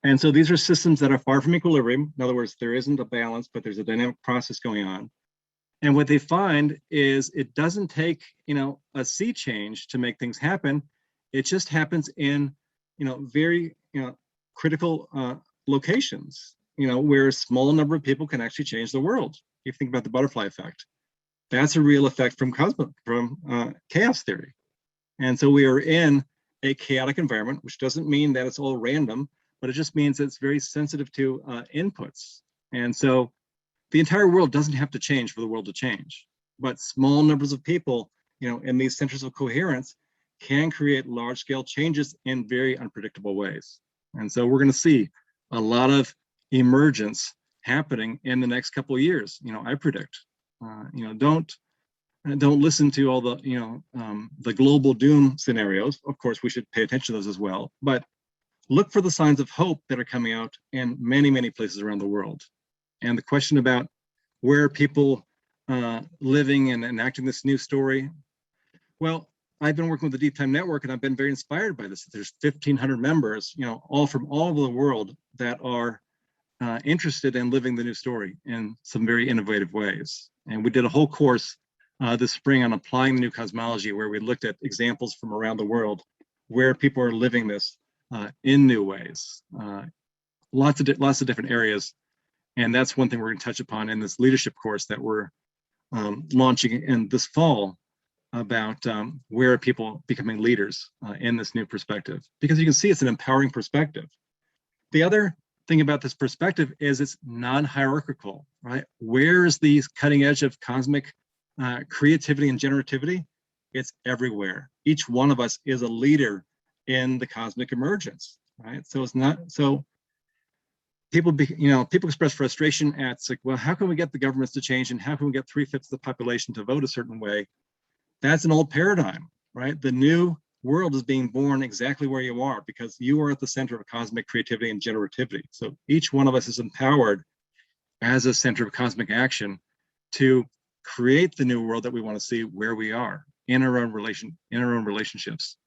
Speaker 3: And so these are systems that are far from equilibrium. In other words, there isn't a balance, but there's a dynamic process going on. And what they find is it doesn't take, a sea change to make things happen. It just happens in, very, critical locations, where a small number of people can actually change the world. You think about the butterfly effect. That's a real effect from chaos theory. And so we are in a chaotic environment, which doesn't mean that it's all random, but it just means it's very sensitive to inputs. And so the entire world doesn't have to change for the world to change, but small numbers of people, in these centers of coherence can create large scale changes in very unpredictable ways. And so we're going to see a lot of emergence happening in the next couple of years. I predict, don't listen to all the global doom scenarios. Of course, we should pay attention to those as well, but look for the signs of hope that are coming out in many, many places around the world. And the question about where people living and enacting this new story, well, I've been working with the Deep Time Network, and I've been very inspired by this. There's 1,500 members, all from all over the world that are interested in living the new story in some very innovative ways. And we did a whole course this spring on applying the new cosmology, where we looked at examples from around the world where people are living this in new ways, lots of different areas. And that's one thing we're going to touch upon in this leadership course that we're launching in this fall, about where are people becoming leaders in this new perspective, because you can see it's an empowering perspective. The other thing about this perspective is it's non-hierarchical, right? Where's the cutting edge of cosmic creativity and generativity? It's everywhere. Each one of us is a leader in the cosmic emergence, right? So it's not so. People express frustration at, like, well, how can we get the governments to change, and how can we get 3/5 of the population to vote a certain way? That's an old paradigm, right? The new world is being born exactly where you are, because you are at the center of cosmic creativity and generativity. So each one of us is empowered as a center of cosmic action to create the new world that we want to see where we are in our own relationships.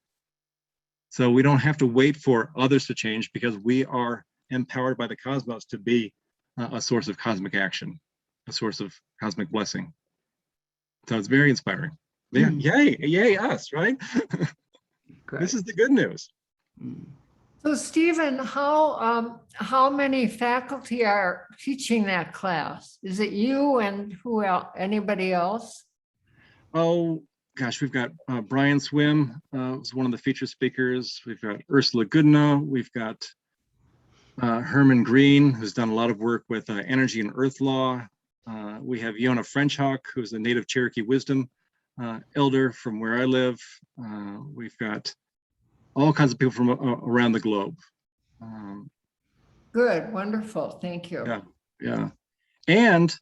Speaker 3: So we don't have to wait for others to change, because we are empowered by the cosmos to be a source of cosmic action, a source of cosmic blessing. So it's very inspiring. Yeah, yay us, right? This is the good news.
Speaker 5: So Stephen, how many faculty are teaching that class? Is it you and who else? Anybody else?
Speaker 3: Oh gosh, we've got Brian Swim was one of the featured speakers. We've got Ursula Goodenow. We've got Herman Green, who's done a lot of work with energy and earth law. We have Yona Frenchhawk, who's a native Cherokee wisdom elder from where I live. We've got all kinds of people from around the globe.
Speaker 5: Good, wonderful, thank you.
Speaker 3: Yeah. And,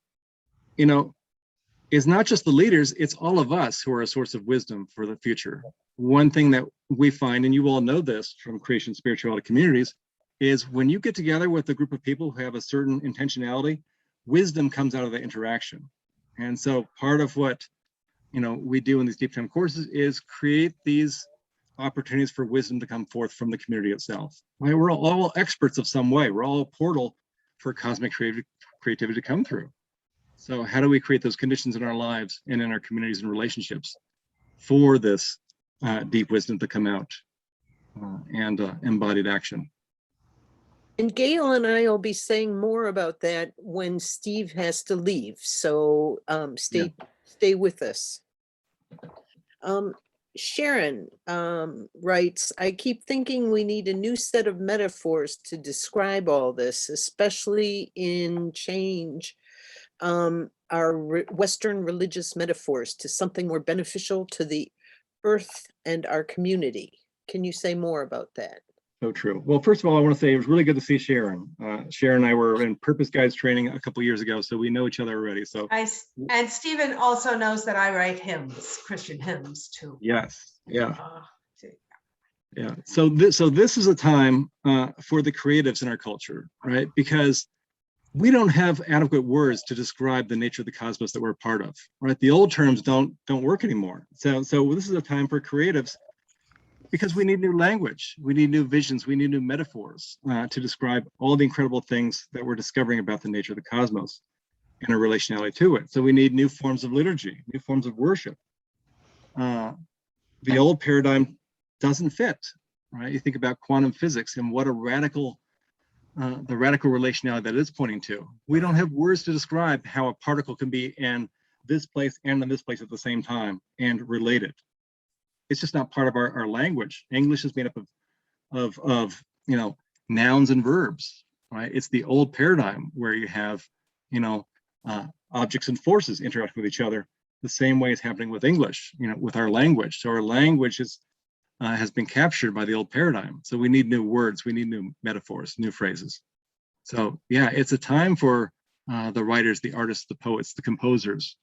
Speaker 3: it's not just the leaders, it's all of us who are a source of wisdom for the future. One thing that we find, and you all know this from creation spirituality communities, is when you get together with a group of people who have a certain intentionality, wisdom comes out of the interaction. And so part of what we do in these deep time courses is create these opportunities for wisdom to come forth from the community itself. Right? We're all experts of some way. We're all a portal for cosmic creativity to come through. So how do we create those conditions in our lives and in our communities and relationships for this deep wisdom to come out and embodied action?
Speaker 2: And Gail and I will be saying more about that when Steve has to leave. So stay with us. Sharon writes, I keep thinking we need a new set of metaphors to describe all this, especially in change our Western religious metaphors to something more beneficial to the earth and our community. Can you say more about that?
Speaker 3: So true. Well, first of all, I want to say it was really good to see Sharon. Sharon and I were in Purpose Guides training a couple of years ago, so we know each other already. So
Speaker 8: and Stephen also knows that I write hymns, Christian hymns too.
Speaker 3: yes, yeah. Yeah. So this is a time for the creatives in our culture, right? Because we don't have adequate words to describe the nature of the cosmos that we're a part of, right? The old terms don't work anymore. So this is a time for creatives because we need new language, we need new visions, we need new metaphors to describe all the incredible things that we're discovering about the nature of the cosmos and our relationality to it. So we need new forms of liturgy, new forms of worship. The old paradigm doesn't fit, right? You think about quantum physics and what a radical, the radical relationality that is pointing to. We don't have words to describe how a particle can be in this place and in this place at the same time and related. It's just not part of our language. English is made up of nouns and verbs, right? It's the old paradigm where you have, objects and forces interact with each other the same way it's happening with English, with our language. So our language has been captured by the old paradigm. So we need new words, we need new metaphors, new phrases. So yeah, it's a time for the writers, the artists, the poets, the composers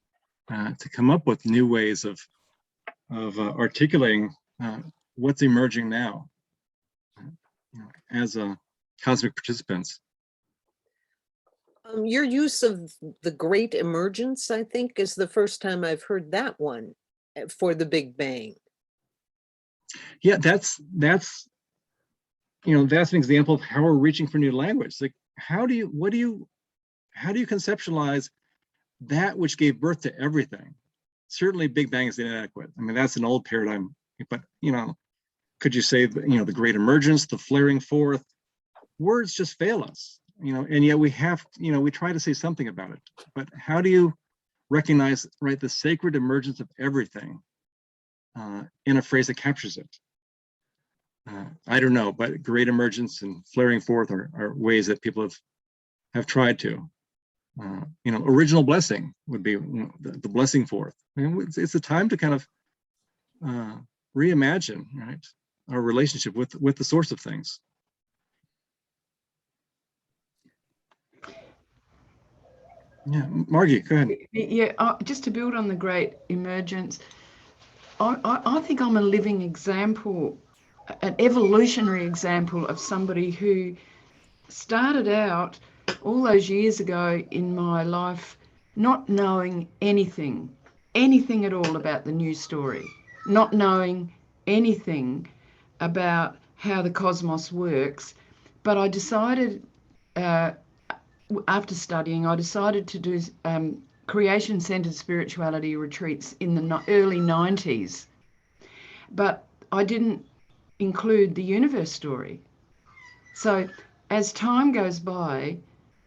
Speaker 3: to come up with new ways of articulating what's emerging now as cosmic participants.
Speaker 2: Your use of the Great Emergence, I think, is the first time I've heard that one for the Big Bang.
Speaker 3: Yeah, that's an example of how we're reaching for new language. Like, how do you conceptualize that which gave birth to everything? Certainly Big Bang is inadequate. I mean, that's an old paradigm, but could you say the Great Emergence, the flaring forth? Words just fail us, and yet we have, we try to say something about it. But how do you recognize, right, the sacred emergence of everything in a phrase that captures it? I don't know, but Great Emergence and flaring forth are ways that people have tried to. Original blessing would be the blessing forth. I mean, it's a time to kind of reimagine, right, our relationship with the source of things. Yeah, Margie, go ahead.
Speaker 6: Yeah, just to build on the Great Emergence, I think I'm a living example, an evolutionary example of somebody who started out all those years ago in my life not knowing anything at all about the news story, not knowing anything about how the cosmos works. But I decided, after studying, I decided to do creation-centered spirituality retreats in the early 90s. But I didn't include the universe story. So as time goes by,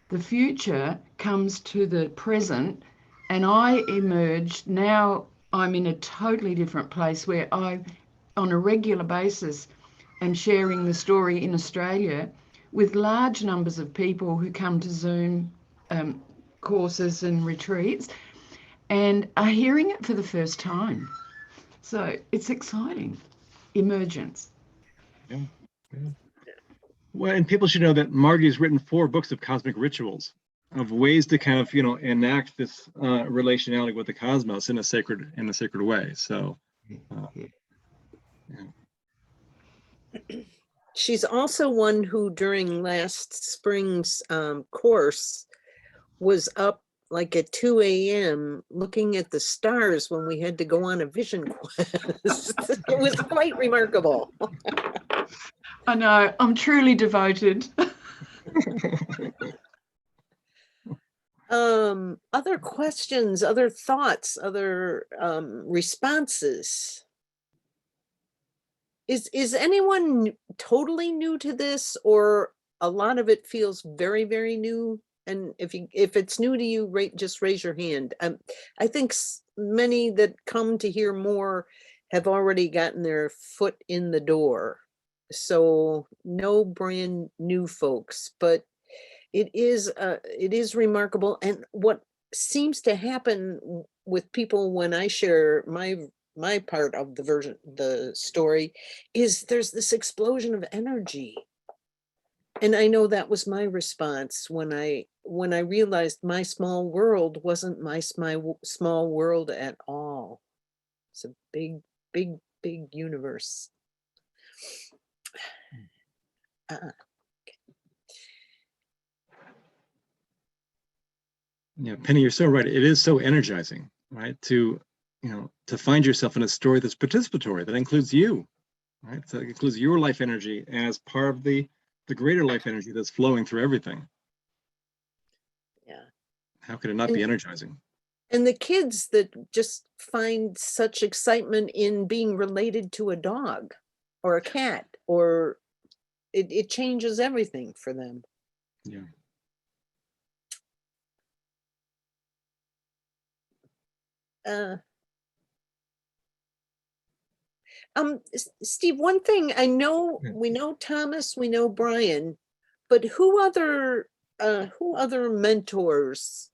Speaker 6: the future comes to the present, and I emerged. Now I'm in a totally different place where I, on a regular basis, am sharing the story in Australia with large numbers of people who come to Zoom courses and retreats and are hearing it for the first time. So it's exciting. Emergence.
Speaker 3: Yeah. Well, and people should know that Margie's written 4 books of cosmic rituals, of ways to kind of enact this relationality with the cosmos in a sacred way. So,
Speaker 2: She's also one who during last spring's course was up like at 2 a.m. looking at the stars when we had to go on a vision quest. It was quite remarkable.
Speaker 6: I know, I'm truly devoted.
Speaker 2: Other questions, other thoughts, other responses? Is anyone totally new to this, or a lot of it feels very, very new? And if it's new to you, just raise your hand. I think many that come to hear more have already gotten their foot in the door. So no brand new folks, but it is remarkable. And what seems to happen with people when I share my part of the story, is there's this explosion of energy. And I know that was my response when I realized my small world wasn't my small world at all. It's a big, big, big universe.
Speaker 3: Yeah, Penny, you're so right. It is so energizing, right? To find yourself in a story that's participatory, that includes you, right? So it includes your life energy as part of the greater life energy that's flowing through everything.
Speaker 2: Yeah.
Speaker 3: How could it not be energizing?
Speaker 2: And the kids that just find such excitement in being related to a dog or a cat, or it changes everything for them.
Speaker 3: Yeah.
Speaker 2: Steve, one thing I know, we know Thomas, we know Brian, but who other mentors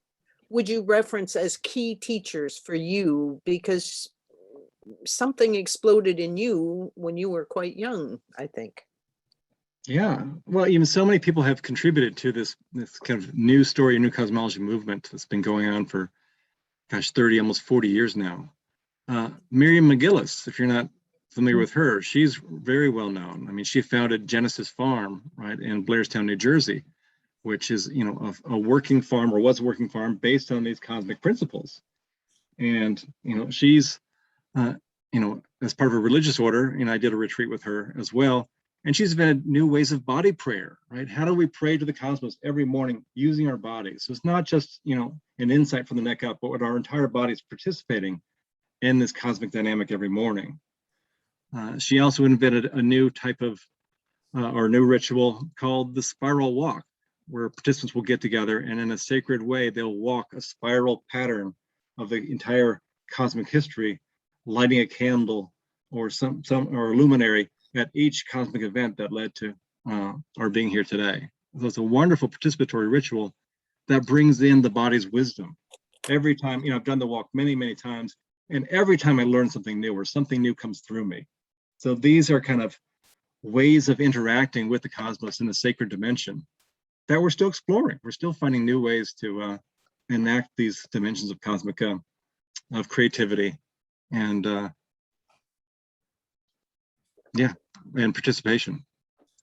Speaker 2: would you reference as key teachers for you? Because something exploded in you when you were quite young, I think.
Speaker 3: Yeah, well, even so many people have contributed to this kind of new story, new cosmology movement that's been going on for, gosh, 30, almost 40 years now. Miriam McGillis, if you're not familiar with her, she's very well known. I mean, she founded Genesis Farm, right, in Blairstown, New Jersey, which is, a working farm, or was a working farm, based on these cosmic principles. And, she's, as part of a religious order, I did a retreat with her as well. And she's invented new ways of body prayer, right? How do we pray to the cosmos every morning using our bodies? So it's not just, an insight from the neck up, but our entire body's participating in this cosmic dynamic every morning. She also invented a new type of, or new ritual called the spiral walk, where participants will get together and in a sacred way, they'll walk a spiral pattern of the entire cosmic history, lighting a candle or or a luminary at each cosmic event that led to our being here today. So it's a wonderful participatory ritual that brings in the body's wisdom. Every time, I've done the walk many, many times, and every time I learn something new or something new comes through me. So these are kind of ways of interacting with the cosmos in a sacred dimension that we're still exploring. We're still finding new ways to enact these dimensions of cosmic, of creativity and and participation.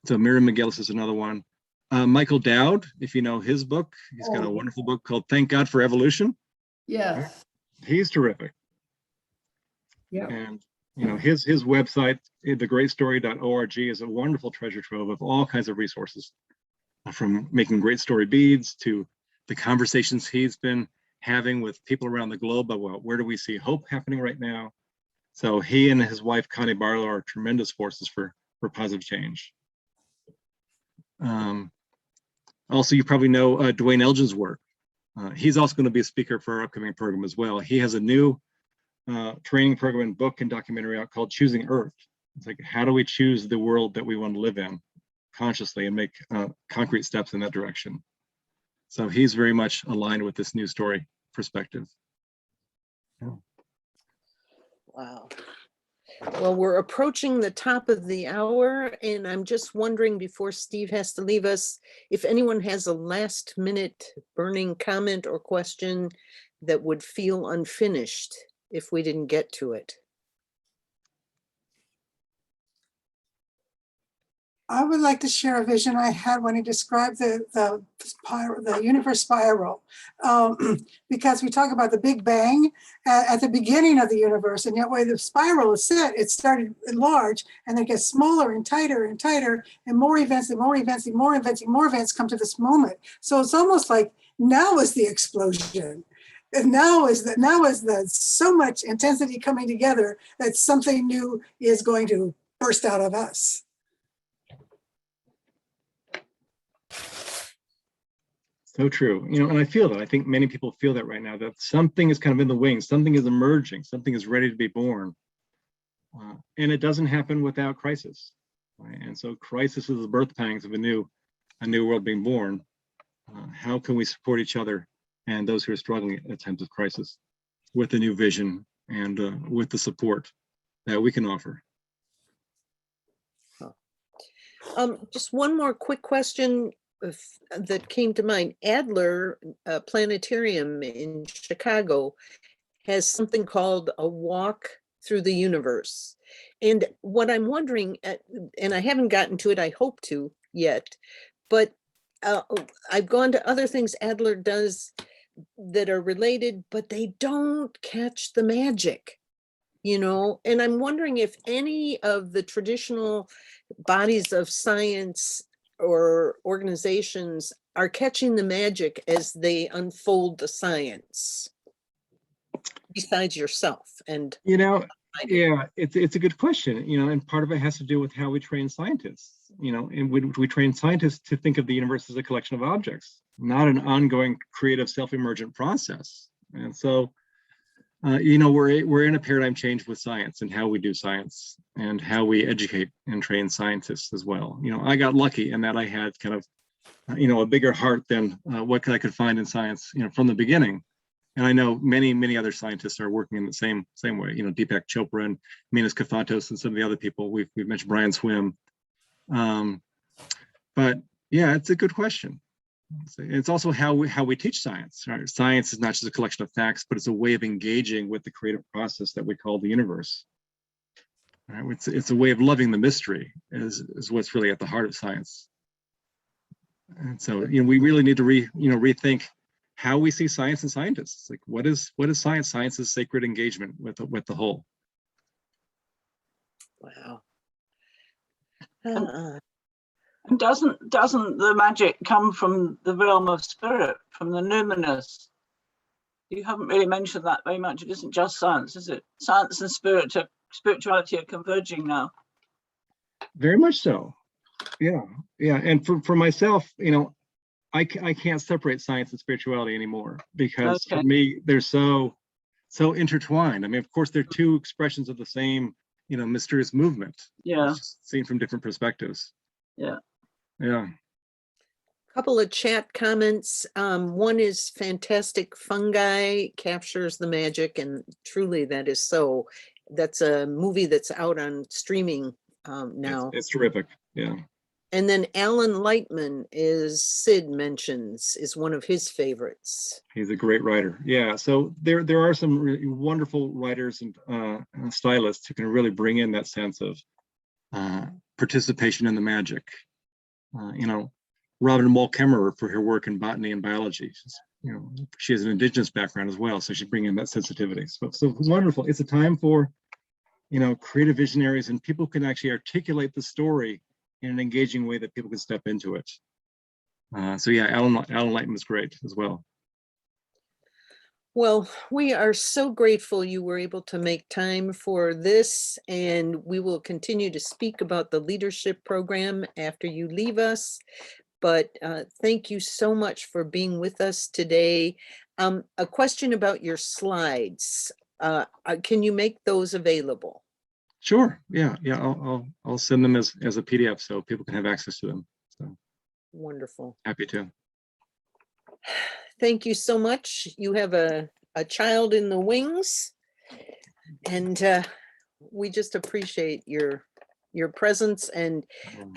Speaker 3: So Miriam McGillis is another one. Michael Dowd, if you know his book, he's got a wonderful book called Thank God for Evolution.
Speaker 5: Yeah.
Speaker 3: He's terrific.
Speaker 5: Yeah.
Speaker 3: And his website, thegreatstory.org, is a wonderful treasure trove of all kinds of resources, from making great story beads to the conversations he's been having with people around the globe about where do we see hope happening right now. So he and his wife, Connie Barlow, are tremendous forces for positive change. Also, you probably know Dwayne Elgin's work. He's also going to be a speaker for our upcoming program as well. He has a new training program and book and documentary out called Choosing Earth. It's like, how do we choose the world that we want to live in consciously and make concrete steps in that direction? So he's very much aligned with this new story perspective. Yeah.
Speaker 2: Wow. Well, we're approaching the top of the hour, and I'm just wondering, before Steve has to leave us, if anyone has a last minute burning comment or question that would feel unfinished if we didn't get to it.
Speaker 1: I would like to share a vision I had when he described the universe spiral, because we talk about the Big Bang at the beginning of the universe, and yet where the spiral is set, it started large and then gets smaller and tighter, and more events and more events and more events and more events come to this moment. So it's almost like now is the explosion. And now is the so much intensity coming together that something new is going to burst out of us.
Speaker 3: So true. And I feel that. I think many people feel that right now, that something is kind of in the wings, something is emerging, something is ready to be born. And it doesn't happen without crisis. Right? And so crisis is the birth pangs of a new world being born. How can we support each other and those who are struggling at times of crisis with a new vision and with the support that we can offer?
Speaker 2: Just one more quick question that came to mind. Adler Planetarium in Chicago has something called a walk through the universe. And what I'm wondering, and I haven't gotten to it, I hope to yet, but I've gone to other things Adler does that are related, but they don't catch the magic, and I'm wondering if any of the traditional bodies of science or organizations are catching the magic as they unfold the science, besides yourself. And
Speaker 3: yeah, it's a good question, and part of it has to do with how we train scientists, and we train scientists to think of the universe as a collection of objects, not an ongoing creative self-emergent process. And so, we're in a paradigm change with science and how we do science and how we educate and train scientists as well. I got lucky in that I had kind of, a bigger heart than what I could find in science, from the beginning. And I know many other scientists are working in the same way. Deepak Chopra and Minas Kathantos and some of the other people. We've mentioned Brian Swim. But yeah, it's a good question. It's also how we teach science. Right? Science is not just a collection of facts, but it's a way of engaging with the creative process that we call the universe. Right? It's a way of loving the mystery, is what's really at the heart of science. And so, we really need to rethink how we see science and scientists. Like, what is science? Science is sacred engagement with the whole.
Speaker 2: wow.
Speaker 9: And doesn't the magic come from the realm of spirit, from the numinous? You haven't really mentioned that very much. It isn't just science, is it? Science and spirituality are converging now.
Speaker 3: Very much so. Yeah. And for myself, I can't separate science and spirituality anymore, because for me, they're so intertwined. I mean, of course, they're two expressions of the same, mysterious movement.
Speaker 9: Yeah.
Speaker 3: It's just seen from different perspectives.
Speaker 9: Yeah.
Speaker 3: Yeah.
Speaker 2: Couple of chat comments. One is fantastic. Fungi captures the magic, and truly that is so. That's a movie that's out on streaming now.
Speaker 3: It's terrific. Yeah.
Speaker 2: And then Alan Lightman, Sid mentions, is one of his favorites.
Speaker 3: He's a great writer. Yeah. So there are some really wonderful writers and stylists who can really bring in that sense of participation in the magic. Robin Wall-Kemmerer, for her work in botany and biology. She has an indigenous background as well, so she'd bring in that sensitivity. So it's wonderful. It's a time for, creative visionaries, and people can actually articulate the story in an engaging way that people can step into it. So yeah, Alan Lightman is great as well.
Speaker 2: Well, we are so grateful you were able to make time for this, and we will continue to speak about the leadership program after you leave us. But thank you so much for being with us today. A question about your slides. Can you make those available?
Speaker 3: Sure. Yeah. I'll send them as a PDF so people can have access to them. So
Speaker 2: wonderful.
Speaker 3: Happy to.
Speaker 2: Thank you so much. You have a child in the wings, and we just appreciate your presence. And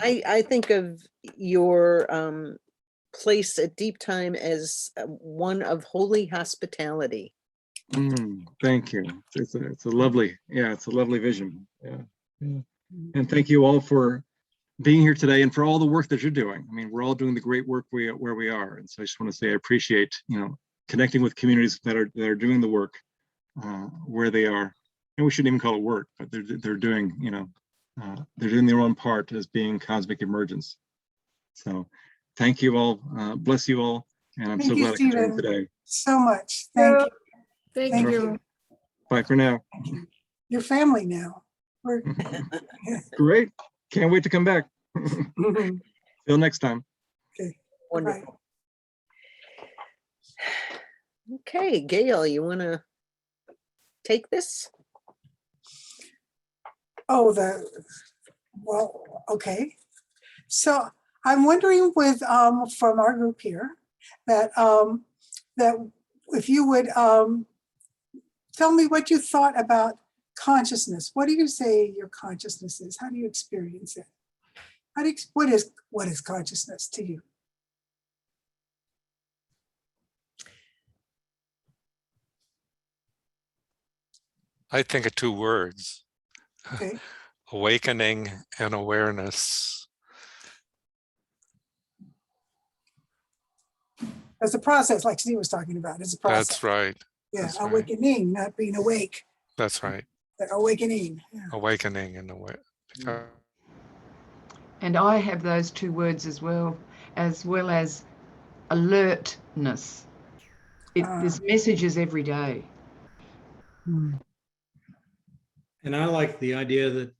Speaker 2: I think of your place at Deep Time as one of holy hospitality.
Speaker 3: Thank you. It's a lovely vision. Yeah. And thank you all for being here today and for all the work that you're doing. I mean, we're all doing the great work where we are. And so I just want to say I appreciate, connecting with communities that are doing the work where they are. And we shouldn't even call it work, but they're doing, they're doing their own part as being cosmic emergence. So thank you all. Bless you all. And I'm
Speaker 1: Thank
Speaker 3: so
Speaker 1: you,
Speaker 3: glad I could join
Speaker 1: Stephen,
Speaker 3: today.
Speaker 1: so much. Thank you.
Speaker 5: Thank
Speaker 1: Thank
Speaker 5: you.
Speaker 3: Bye for now.
Speaker 1: Thank you. Your family now. We're
Speaker 3: Great. Can't wait to come back.
Speaker 1: okay.
Speaker 3: Till next time.
Speaker 1: Bye.
Speaker 2: Wonderful. Okay, Gail, you want to take this?
Speaker 1: Oh, well, okay. So I'm wondering with from our group here that that if you would tell me what you thought about consciousness. What do you say your consciousness is? How do you experience it? What is consciousness to you?
Speaker 10: I think of two words,
Speaker 1: Okay.
Speaker 10: awakening and awareness.
Speaker 1: As a process, like Steve was talking about, it's a process.
Speaker 10: That's right.
Speaker 1: Yeah,
Speaker 10: That's right.
Speaker 1: awakening, not being awake.
Speaker 10: That's right.
Speaker 1: But awakening. Yeah.
Speaker 10: Awakening and aware.
Speaker 6: And I have those two words as well as alertness. There's messages every day.
Speaker 11: And I like the idea that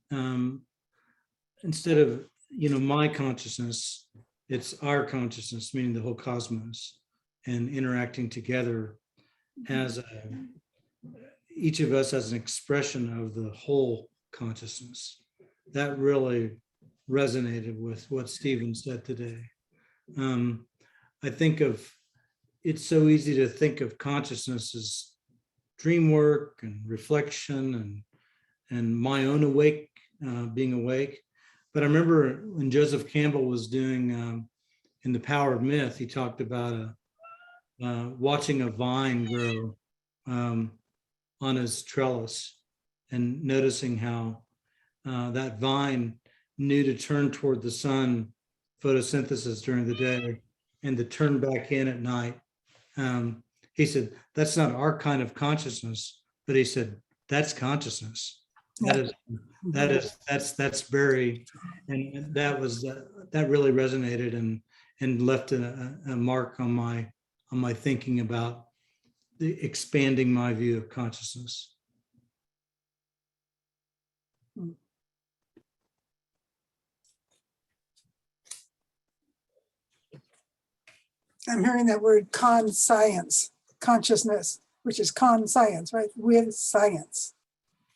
Speaker 11: instead of, my consciousness, it's our consciousness, meaning the whole cosmos, and interacting together as each of us as an expression of the whole consciousness. That really resonated with what Stephen said today. I think it's so easy to think of consciousness as dream work and reflection and my own being awake. But I remember when Joseph Campbell was doing in The Power of Myth, he talked about watching a vine grow on his trellis and noticing how that vine knew to turn toward the sun, photosynthesis during the day, and to turn back in at night. He said, that's not our kind of consciousness, but he said, that's consciousness. That's very, and that really resonated and left a mark on my thinking about expanding my view of consciousness.
Speaker 1: I'm hearing that word conscience, consciousness, which is conscience, right? With science.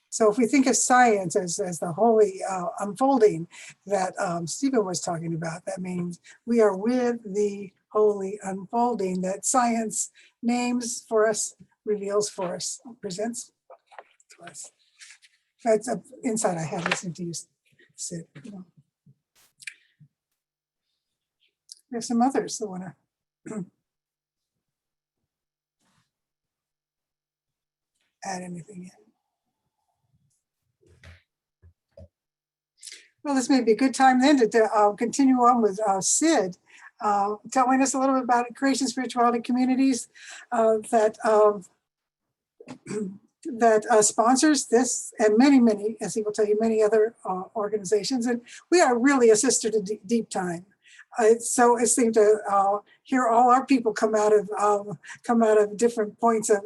Speaker 1: So if we think of science as the holy unfolding that Stephen was talking about, that means we are with the holy unfolding that science names for us, reveals for us, presents to us. That's an insight I had listening to you, Sid. There's some others that want to add anything in. Well, this may be a good time then to continue on with Sid, telling us a little bit about creation spirituality communities that sponsors this and many, as he will tell you, many other organizations. And we are really a sister to Deep Time. It's seemed to hear all our people come out of different points of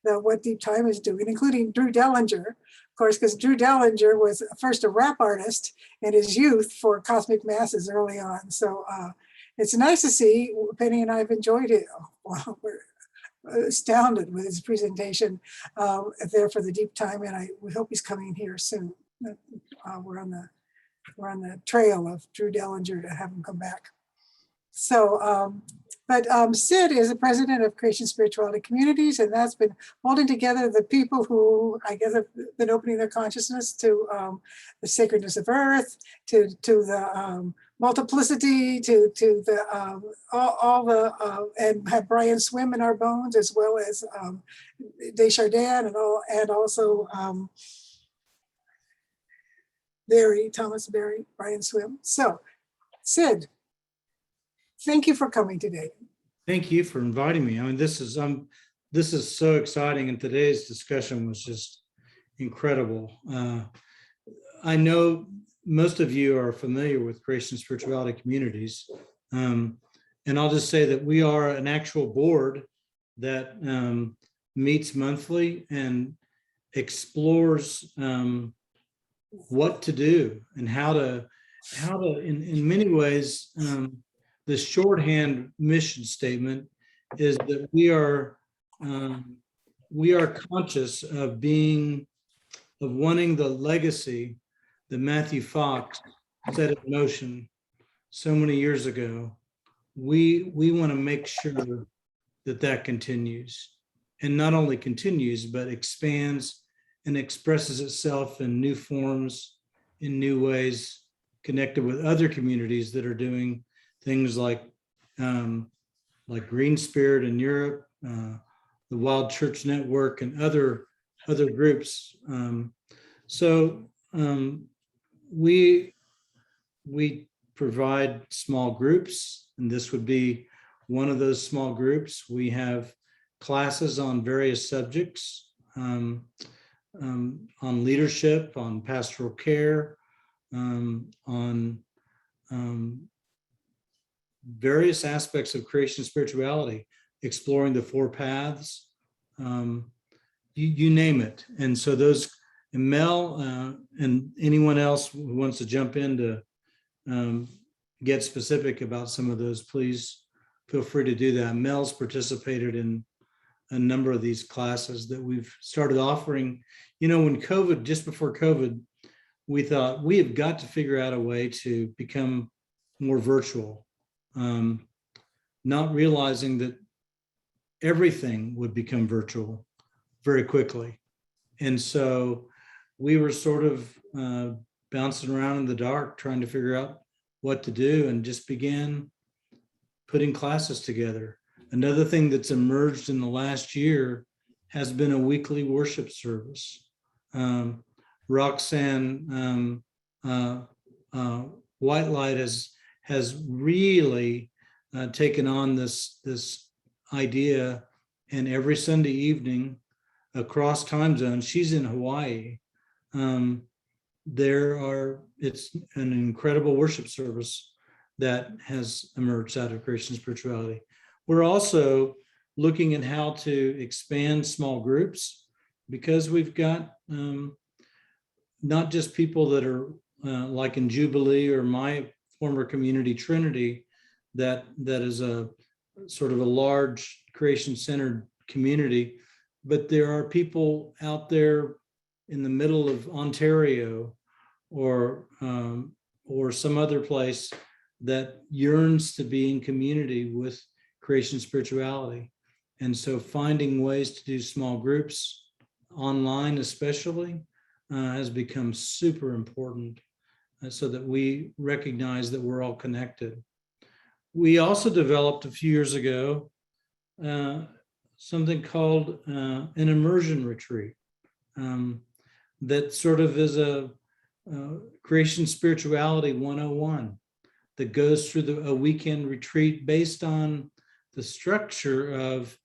Speaker 1: what Deep Time is doing, including Drew Dellinger, of course, because Drew Dellinger was first a rap artist in his youth for Cosmic Masses early on. So it's nice to see. Penny and I have enjoyed it. Well, we're astounded with his presentation there for the Deep Time, and we hope he's coming here soon. We're on the trail of Drew Dellinger to have him come back. So, but Sid is the president of Creation Spirituality Communities, and that's been holding together the people who, I guess, have been opening their consciousness to the sacredness of Earth, to the multiplicity, to the all the and have Brian swim in our bones, as well as Desjardins and also Barry, Thomas Barry, Brian Swim. So, Sid, thank you for coming today.
Speaker 11: Thank you for inviting me. I mean, this is so exciting, and today's discussion was just incredible. I know most of you are familiar with creation spirituality communities, and I'll just say that we are an actual board that meets monthly and explores what to do and how to in many ways. The shorthand mission statement is that we are conscious of wanting the legacy that Matthew Fox set in motion so many years ago. We want to make sure that continues, and not only continues, but expands and expresses itself in new forms, in new ways, connected with other communities that are doing things like Green Spirit in Europe, the Wild Church Network, and other groups. We provide small groups, and this would be one of those small groups. We have classes on various subjects, on leadership, on pastoral care, on various aspects of creation spirituality, exploring the four paths, you name it. And so those, and Mel and anyone else who wants to jump in to get specific about some of those, please feel free to do that. Mel's participated in a number of these classes that we've started offering. You know, when COVID, just before COVID, we thought we have got to figure out a way to become more virtual. Not realizing that everything would become virtual very quickly. And so we were sort of bouncing around in the dark, trying to figure out what to do, and just began putting classes together. Another thing that's emerged in the last year has been a weekly worship service. Roxanne Whitelight has really taken on this idea, and every Sunday evening across time zones, she's in Hawaii. It's an incredible worship service that has emerged out of creation spirituality. We're also looking at how to expand small groups, because we've got not just people that are like in Jubilee or my former community Trinity, that is a sort of a large creation-centered community, but there are people out there in the middle of Ontario or some other place that yearns to be in community with creation spirituality. And so finding ways to do small groups online especially has become super important, so that we recognize that we're all connected. We also developed a few years ago something called an Immersion Retreat, that sort of is a creation spirituality 101 that goes through a weekend retreat based on the structure of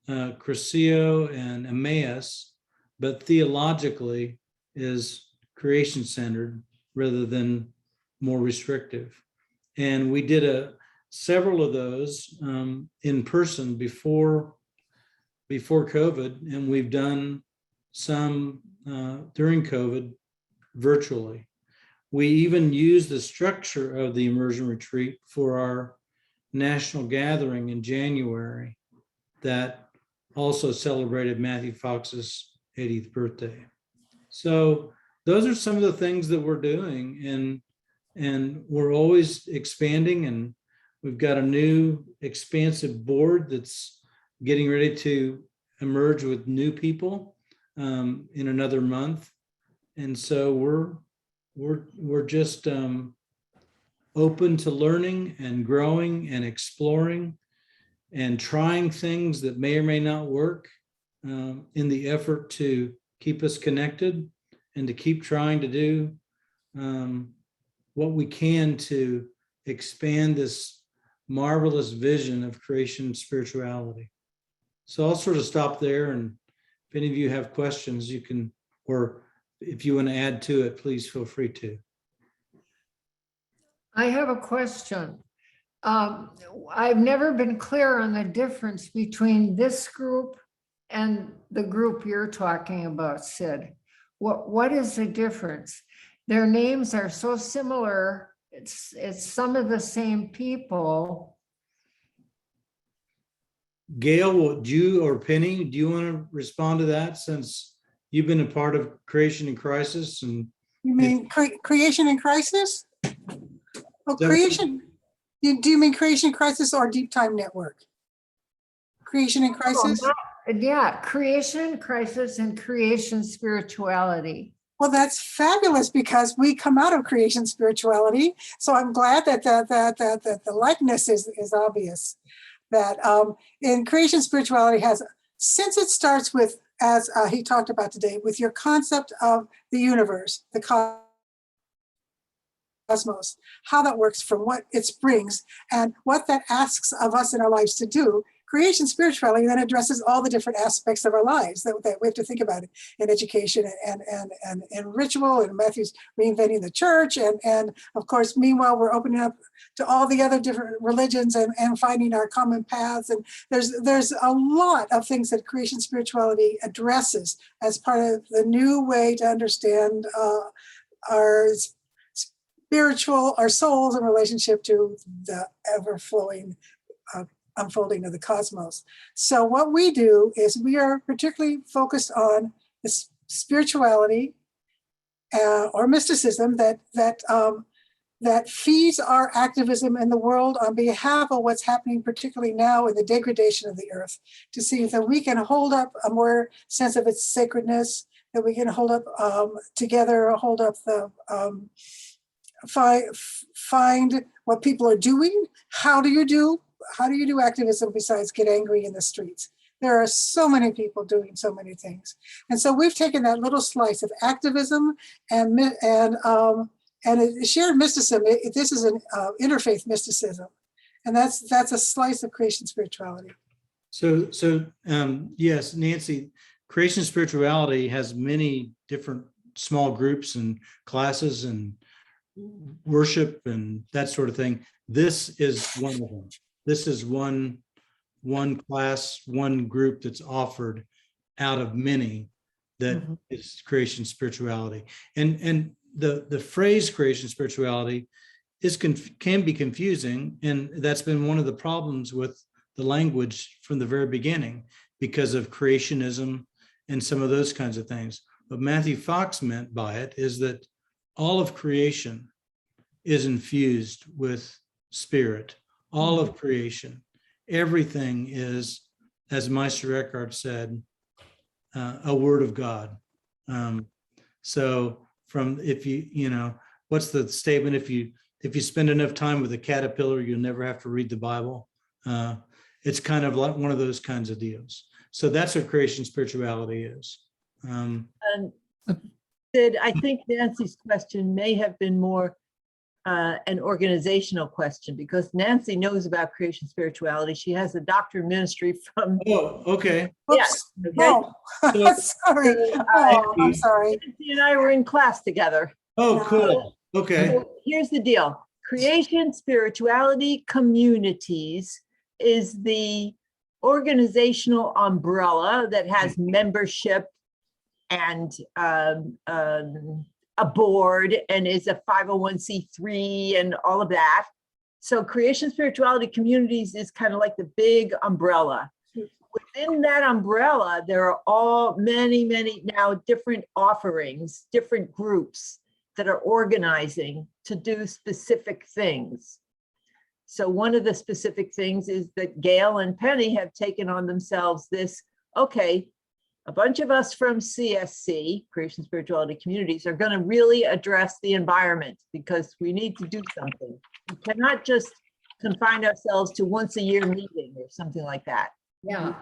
Speaker 11: Crescio and Emmaus, but theologically is creation-centered rather than more restrictive. And we did several of those in person before COVID, and we've done some during COVID virtually. We even used the structure of the Immersion Retreat for our national gathering in January that also celebrated Matthew Fox's 80th birthday. So those are some of the things that we're doing, and we're always expanding, and we've got a new expansive board that's getting ready to emerge with new people in another month. And so we're just open to learning and growing and exploring and trying things that may or may not work in the effort to keep us connected and to keep trying to do what we can to expand this marvelous vision of creation and spirituality. So I'll sort of stop there, and if any of you have questions, you can, or if you want to add to it, please feel free to.
Speaker 5: I have a question. I've never been clear on the difference between this group and the group you're talking about, Sid. What is the difference? Their names are so similar. It's some of the same people.
Speaker 11: Gail, do you or Penny, do you want to respond to that, since you've been a part of Creation in Crisis? And
Speaker 1: You mean creation in crisis? Oh,
Speaker 11: So-
Speaker 1: creation. Do you mean creation crisis or deep time network? Creation in crisis?
Speaker 5: Yeah, creation crisis and creation spirituality.
Speaker 1: Well, that's fabulous because we come out of creation spirituality. So I'm glad that the likeness is obvious. That in creation spirituality has, since it starts with, as he talked about today, with your concept of the universe, the cosmos, how that works, from what it springs and what that asks of us in our lives to do. Creation spirituality then addresses all the different aspects of our lives that we have to think about it in education and ritual, and Matthew's reinventing the church. And of course, meanwhile, we're opening up to all the other different religions and finding our common paths. And there's a lot of things that creation spirituality addresses as part of the new way to understand our spiritual, our souls in relationship to the ever-flowing unfolding of the cosmos. So what we do is we are particularly focused on the spirituality or mysticism that feeds our activism in the world on behalf of what's happening, particularly now in the degradation of the earth, to see that we can hold up a more sense of its sacredness, that we can hold up together, hold up the find what people are doing. How do you do activism besides get angry in the streets? There are so many people doing so many things. And so we've taken that little slice of activism and a shared mysticism. This is an interfaith mysticism. And that's a slice of creation spirituality.
Speaker 11: So yes, Nancy, creation spirituality has many different small groups and classes and worship and that sort of thing. This is one of them. This is one class, one group that's offered out of many that is creation spirituality. And the phrase creation spirituality can be confusing, and that's been one of the problems with the language from the very beginning because of creationism and some of those kinds of things. What Matthew Fox meant by it is that all of creation is infused with spirit. All of creation, everything is, as Meister Eckhart said, a word of God. So from, if you what's the statement? If you spend enough time with a caterpillar, you'll never have to read the Bible. It's kind of like one of those kinds of deals. So that's what creation spirituality is.
Speaker 12: Sid, I think Nancy's question may have been more an organizational question, because Nancy knows about creation spirituality. She has a doctor of ministry from.
Speaker 11: Oh, okay.
Speaker 12: Yes.
Speaker 1: Oops.
Speaker 12: Okay.
Speaker 1: Oh, sorry. Oh, I'm sorry.
Speaker 12: Nancy and I were in class together.
Speaker 11: Oh, cool. Okay.
Speaker 12: So here's the deal. Creation spirituality communities is the organizational umbrella that has membership and a board and is a 501c3 and all of that. So creation spirituality communities is kind of like the big umbrella. Within that umbrella, there are many now different offerings, different groups that are organizing to do specific things. So one of the specific things is that Gail and Penny have taken on themselves this, okay, a bunch of us from CSC, Creation Spirituality Communities, are going to really address the environment because we need to do something. We cannot just confine ourselves to once a year meeting or something like that.
Speaker 5: Yeah.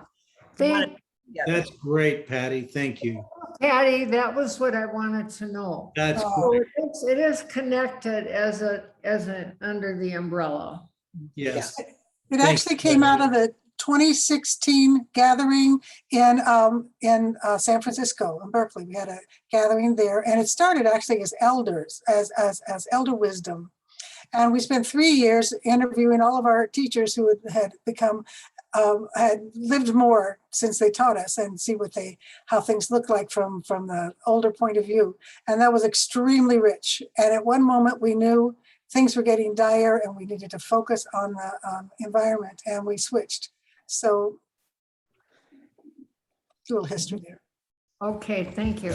Speaker 12: We want to together.
Speaker 11: That's great, Patty. Thank you.
Speaker 5: Patty, that was what I wanted to know.
Speaker 11: That's
Speaker 5: So
Speaker 11: great.
Speaker 5: it is connected as under the umbrella.
Speaker 11: Yes.
Speaker 1: It
Speaker 11: Thank
Speaker 1: actually
Speaker 11: you.
Speaker 1: came out of the 2016 gathering in San Francisco, in Berkeley. We had a gathering there, and it started actually as elders, as elder wisdom. And we spent 3 years interviewing all of our teachers who had become, had lived more since they taught us, and see how things look like from the older point of view. And that was extremely rich. And at one moment we knew things were getting dire and we needed to focus on the environment, and we switched. So a little history there.
Speaker 5: Okay, thank you.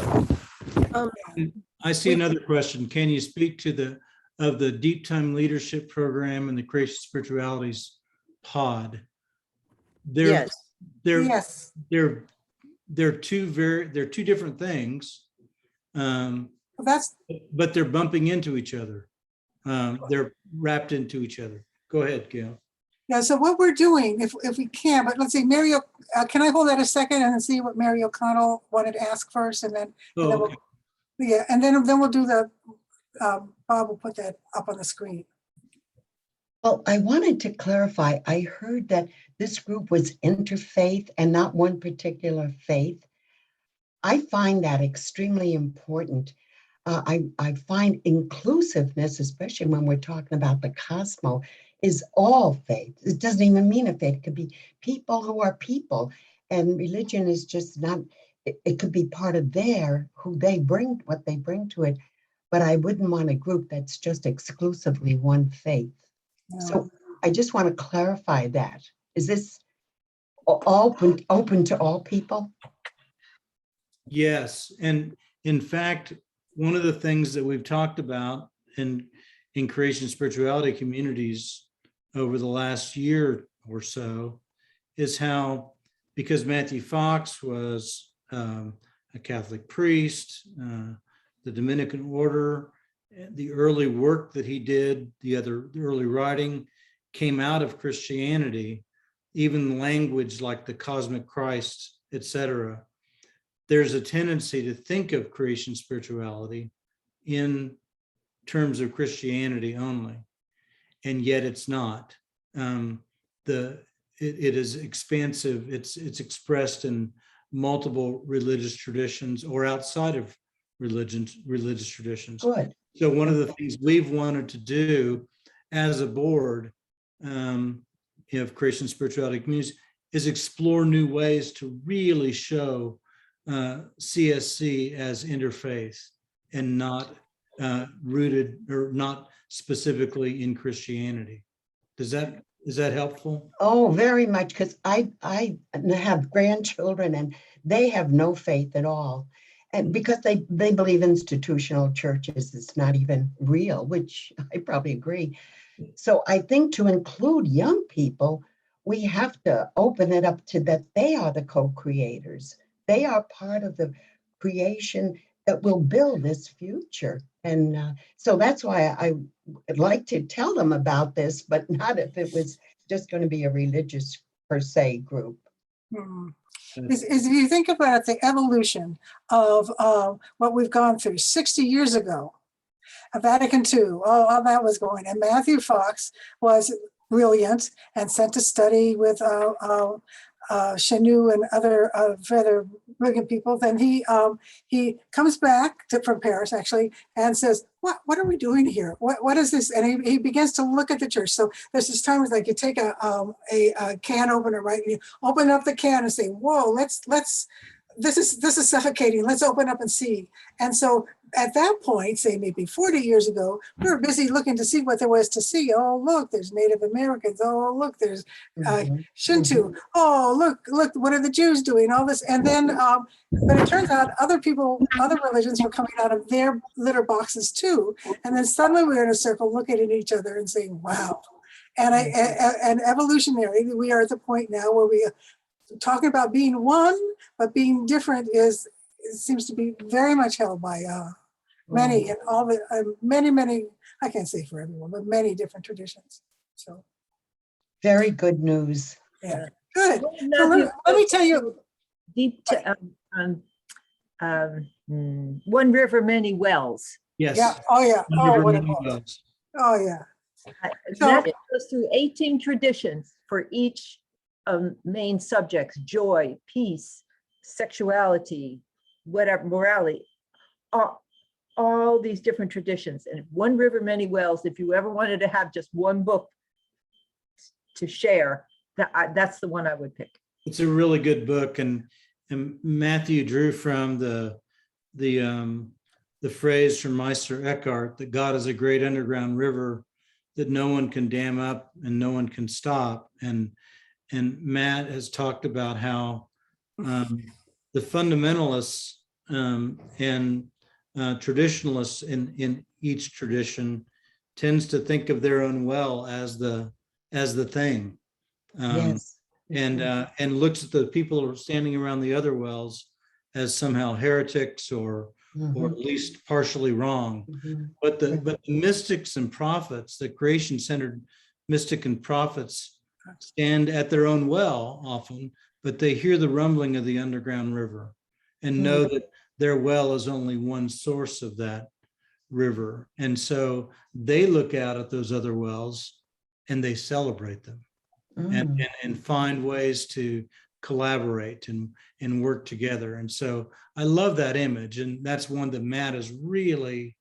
Speaker 11: I see another question. Can you speak to the Deep Time Leadership Program and the Creation Spiritualities pod?
Speaker 2: Yes.
Speaker 1: Yes.
Speaker 11: They're two different things, but they're bumping into each other. They're wrapped into each other. Go ahead, Gail.
Speaker 1: Yeah, so what we're doing, if we can, but let's see, Mary, can I hold that a second and see what Mary O'Connell wanted to ask first, and then,
Speaker 11: Okay.
Speaker 1: and then we'll do the, Bob will put that up on the screen.
Speaker 13: Well, I wanted to clarify, I heard that this group was interfaith and not one particular faith. I find that extremely important. I find inclusiveness, especially when we're talking about the cosmos, is all faith. It doesn't even mean a faith. It could be people who are people, and religion is just not, it could be part of who they bring, what they bring to it. But I wouldn't want a group that's just exclusively one faith.
Speaker 1: No.
Speaker 13: So I just want to clarify that. Is this open to all people?
Speaker 11: Yes, and in fact, one of the things that we've talked about in creation spirituality communities over the last year or so is how, because Matthew Fox was a Catholic priest, the Dominican order, the early work that he did, the early writing came out of Christianity, even language like the cosmic Christ, etc. There's a tendency to think of creation spirituality in terms of Christianity only, and yet it's not. It is expansive. It's expressed in multiple religious traditions or outside of religious traditions.
Speaker 13: Good.
Speaker 11: So one of the things we've wanted to do as a board of creation spirituality communities is explore new ways to really show CSC as interfaith and not rooted or not specifically in Christianity. Is that helpful?
Speaker 13: Oh, very much, because I have grandchildren and they have no faith at all. And because they believe institutional churches, it's not even real, which I probably agree. So I think to include young people, we have to open it up to that they are the co-creators. They are part of the creation that will build this future. And so that's why I would like to tell them about this, but not if it was just going to be a religious per se group.
Speaker 1: Is if you think about the evolution of what we've gone through 60 years ago, Vatican II, all that was going, and Matthew Fox was brilliant and sent to study with Chenu and other further brilliant people. Then he comes back from Paris actually and says, what are we doing here? What is this? And he begins to look at the church. So there's this time like you take a can opener, right? And you open up the can and say, whoa, this is suffocating. Let's open up and see. And so at that point, say maybe 40 years ago, we were busy looking to see what there was to see. Oh, look, there's Native Americans. Oh, look, there's Shinto. Oh, look, what are the Jews doing? All this. And then, but it turns out other religions were coming out of their litter boxes too. And then suddenly we were in a circle looking at each other and saying, wow. And evolutionary, we are at the point now where we are talking about being one, but being different seems to be very much held by many and all the many, I can't say for everyone, but many different traditions. So
Speaker 13: very good news.
Speaker 1: Yeah, good. So let me tell you,
Speaker 12: One River, Many Wells.
Speaker 11: Yes.
Speaker 1: Yeah, oh yeah,
Speaker 11: One
Speaker 1: oh,
Speaker 11: River,
Speaker 1: what a
Speaker 11: Many
Speaker 1: book.
Speaker 11: Wells.
Speaker 1: Oh yeah. So-
Speaker 12: That goes through 18 traditions for each main subjects: joy, peace, sexuality, whatever, morality, all these different traditions. And One River, Many Wells, if you ever wanted to have just one book to share, that's the one I would pick.
Speaker 11: It's a really good book, and Matthew drew from the phrase from Meister Eckhart that God is a great underground river that no one can dam up and no one can stop. And Matt has talked about how the fundamentalists and traditionalists in each tradition tends to think of their own well as the thing.
Speaker 13: Yes.
Speaker 11: And looks at the people who are standing around the other wells as somehow heretics or at least partially wrong. But the mystics and prophets, the creation-centered mystic and prophets, stand at their own well often, but they hear the rumbling of the underground river and know that their well is only one source of that river. And so they look out at those other wells and they celebrate them. And find ways to collaborate and work together. And so I love that image. And that's one that Matt has really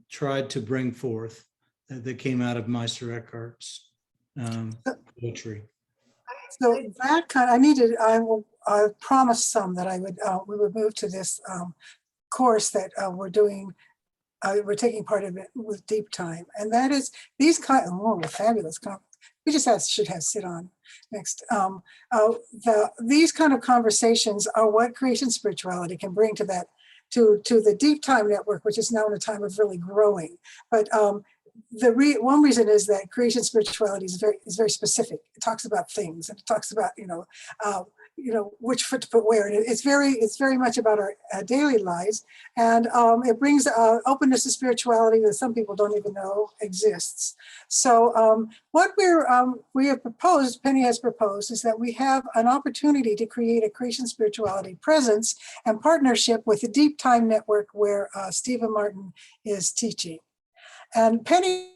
Speaker 11: tried to bring forth that came out of Meister Eckhart's poetry.
Speaker 1: So that I promised some that we would move to this course that we're doing. We're taking part of it with Deep Time. And that is these fabulous we just should have sit on next. These kind of conversations are what creation spirituality can bring to that, to the Deep Time network, which is now in a time of really growing. But one reason is that creation spirituality is very specific. It talks about things, and it talks about which foot to put where. And it's very much about our daily lives, and it brings openness to spirituality that some people don't even know exists. So what we have proposed, Penny has proposed, is that we have an opportunity to create a creation spirituality presence and partnership with the Deep Time Network, where Stephan Martin is teaching. And Penny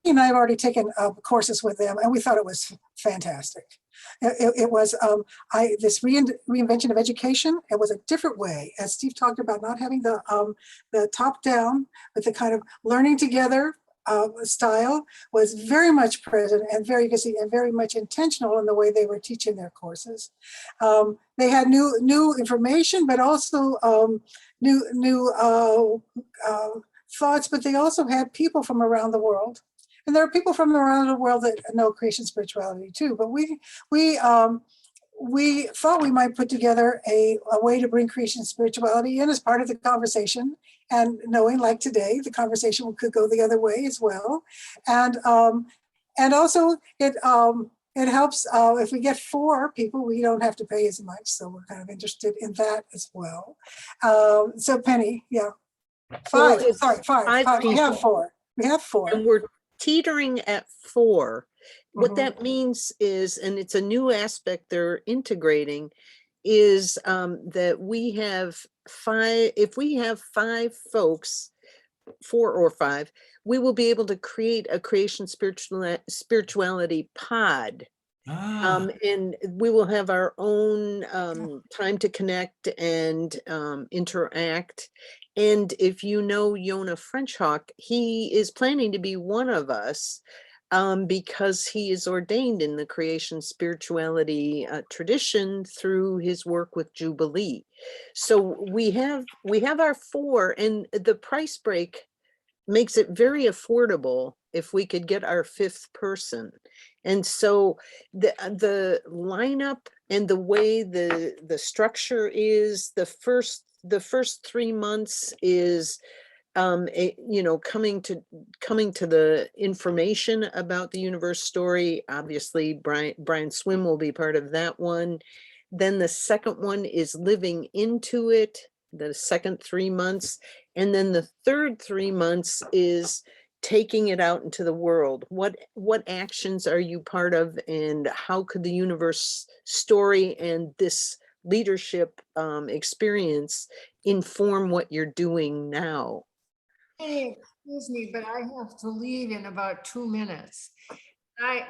Speaker 1: and I have already taken courses with them, and we thought it was fantastic. It was this reinvention of education. It was a different way, as Steve talked about, not having the top down, but the kind of learning together style was very much present and very much intentional in the way they were teaching their courses. They had new information, but also new thoughts, but they also had people from around the world. And there are people from around the world that know creation spirituality too. But we thought we might put together a way to bring creation spirituality in as part of the conversation, and knowing, like today, the conversation could go the other way as well. And also it helps if we get 4 people, we don't have to pay as much. So we're kind of interested in that as well. So Penny, yeah. 5, sorry, 5. We have 4. We have 4.
Speaker 2: And we're teetering at 4. What that means is, and it's a new aspect they're integrating, is that we have 5, if we have 5 folks, 4 or 5, we will be able to create a creation spirituality pod. And we will have our own time to connect and interact. And if you know Yona Frenchhawk, he is planning to be one of us because he is ordained in the creation spirituality tradition through his work with Jubilee. So we have our 4, and the price break makes it very affordable if we could get our 5th person. And so the lineup and the way the structure is, the first 3 months is coming to the information about the universe story. Obviously Brian Swim will be part of that one. Then the second one is living into it, the second 3 months. And then the third 3 months is taking it out into the world? What actions are you part of, and how could the universe story and this leadership experience inform what you're doing now?
Speaker 5: Hey, excuse me, but I have to leave in about 2 minutes.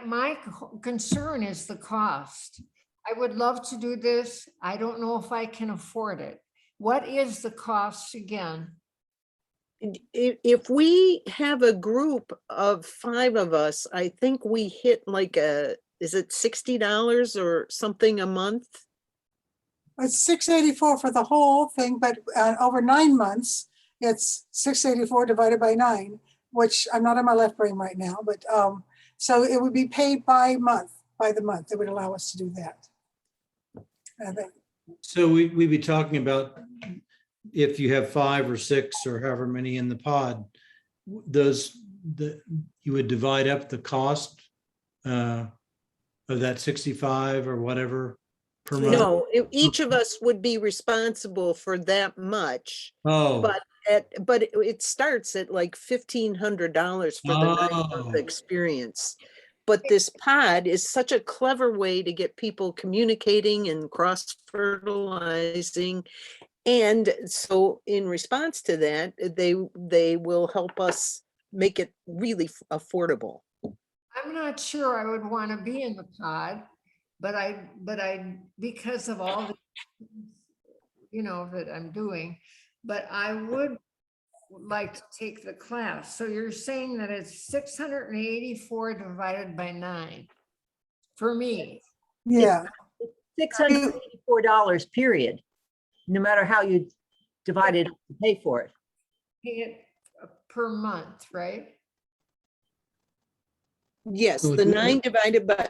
Speaker 5: My concern is the cost. I would love to do this. I don't know if I can afford it. What is the cost again?
Speaker 2: If we have a group of 5 of us, I think we hit like is it $60 or something a month?
Speaker 1: It's $684 for the whole thing, but over 9 months, it's $684 divided by 9, which I'm not on my left brain right now, but so it would be paid by the month. It would allow us to do that. I think.
Speaker 11: So we'd be talking about if you have 5 or 6 or however many in the pod, you would divide up the cost of that 65 or whatever per month?
Speaker 2: No, each of us would be responsible for that much.
Speaker 11: Oh.
Speaker 2: But it starts at like $1,500 for the 9-month experience. But this pod is such a clever way to get people communicating and cross-fertilizing. And so in response to that, they will help us make it really affordable.
Speaker 5: I'm not sure I would want to be in the pod, but I because of all the, that I'm doing, but I would like to take the class. So you're saying that it's 684 divided by 9 for me.
Speaker 1: Yeah.
Speaker 12: $684, period. No matter how you divide it up to pay for it.
Speaker 5: Pay it per month, right?
Speaker 2: Yes, the 9 divided by,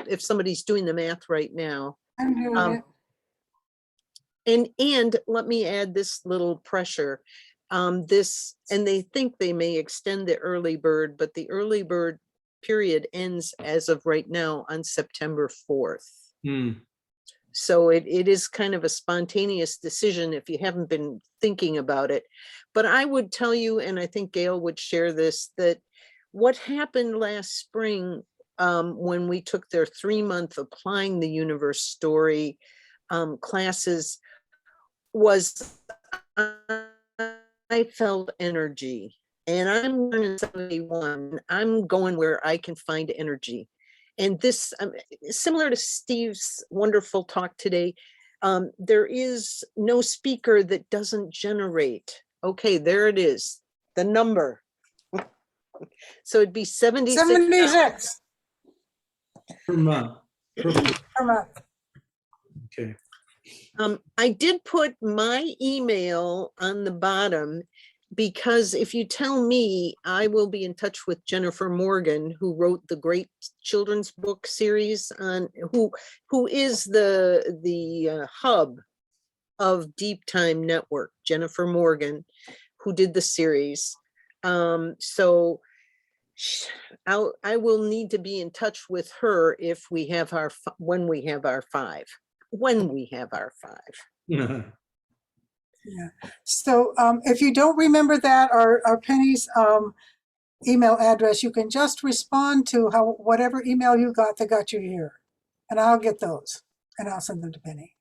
Speaker 2: if somebody's doing the math right now.
Speaker 1: I'm doing it.
Speaker 2: And let me add this little pressure. And they think they may extend the early bird, but the early bird period ends as of right now on September 4th. So it is kind of a spontaneous decision if you haven't been thinking about it. But I would tell you, and I think Gail would share this, that what happened last spring when we took their 3-month Applying the Universe Story classes was I felt energy. And I'm learning 71. I'm going where I can find energy. And this, similar to Steve's wonderful talk today, there is no speaker that doesn't generate. Okay, there it is, the number. So it'd be 76
Speaker 11: per month.
Speaker 1: Per month.
Speaker 11: Okay.
Speaker 2: I did put my email on the bottom, because if you tell me, I will be in touch with Jennifer Morgan, who wrote the great children's book series on who is the hub of Deep Time Network, Jennifer Morgan, who did the series. So I will need to be in touch with her if we have when we have our 5.
Speaker 1: Yeah. So if you don't remember that or Penny's email address, you can just respond to whatever email you got that got you here, and I'll get those and I'll send them to Penny.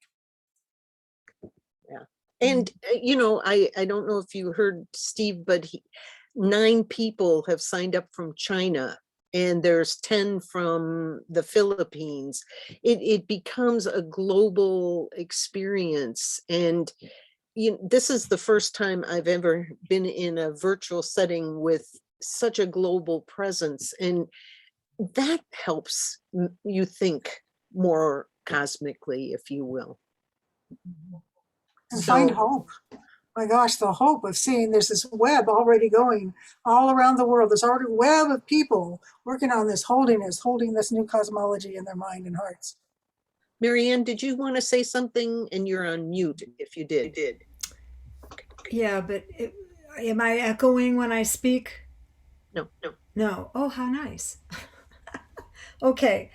Speaker 2: Yeah, and I don't know if you heard Steve, but 9 people have signed up from China, and there's 10 from the Philippines. It becomes a global experience, and this is the first time I've ever been in a virtual setting with such a global presence, and that helps you think more cosmically, if you will.
Speaker 1: And find hope. My gosh, the hope of seeing there's this web already going all around the world. There's already a web of people working on this, holding this new cosmology in their mind and hearts.
Speaker 2: Marianne, did you want to say something? And you're on mute if you did.
Speaker 14: Yeah, but am I echoing when I speak?
Speaker 2: No.
Speaker 14: Oh, how nice. Okay.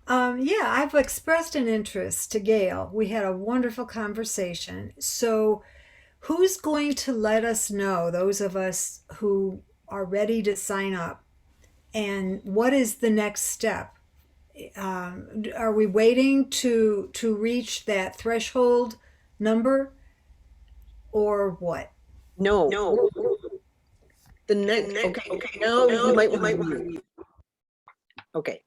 Speaker 14: Yeah, I've expressed an interest to Gail. We had a wonderful conversation. So who's going to let us know, those of us who are ready to sign up. And what is the next step? Are we waiting to reach that threshold number, or what?
Speaker 2: No. The next, okay, now you might want to mute. Okay.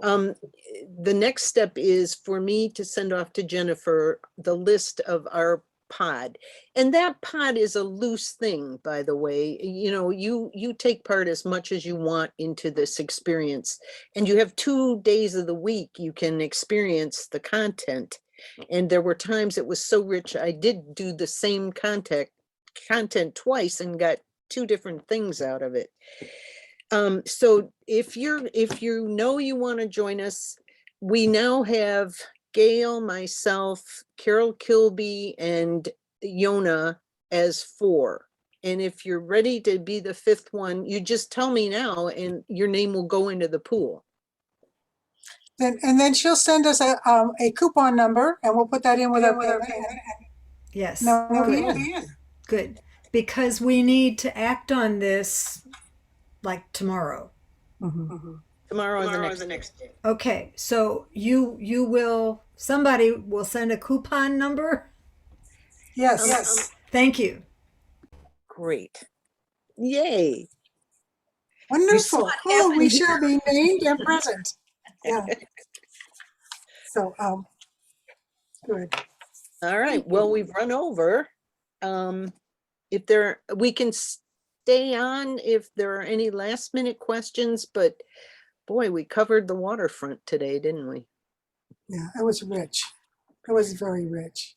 Speaker 2: The next step is for me to send off to Jennifer the list of our pod. And that pod is a loose thing, by the way. You know, you take part as much as you want into this experience. And you have 2 days of the week you can experience the content. And there were times it was so rich, I did do the same content twice and got 2 different things out of it. So if you know you want to join us, we now have Gail, myself, Carol Kilby, and Yona as 4. And if you're ready to be the 5th one, you just tell me now and your name will go into the pool.
Speaker 1: And then she'll send us a coupon number and we'll put that in with our
Speaker 14: Yes.
Speaker 1: No,
Speaker 14: Good. Good. Because we need to act on this like tomorrow.
Speaker 2: Tomorrow or the next day.
Speaker 14: Okay, so somebody will send a coupon number?
Speaker 1: Yes.
Speaker 14: Thank you.
Speaker 2: Great. Yay.
Speaker 1: Wonderful. Cool. We shall be named and present. Yeah. So, good.
Speaker 2: All right. Well, we've run over. We can stay on if there are any last minute questions, but boy, we covered the waterfront today, didn't we?
Speaker 1: Yeah, it was rich. It was very rich.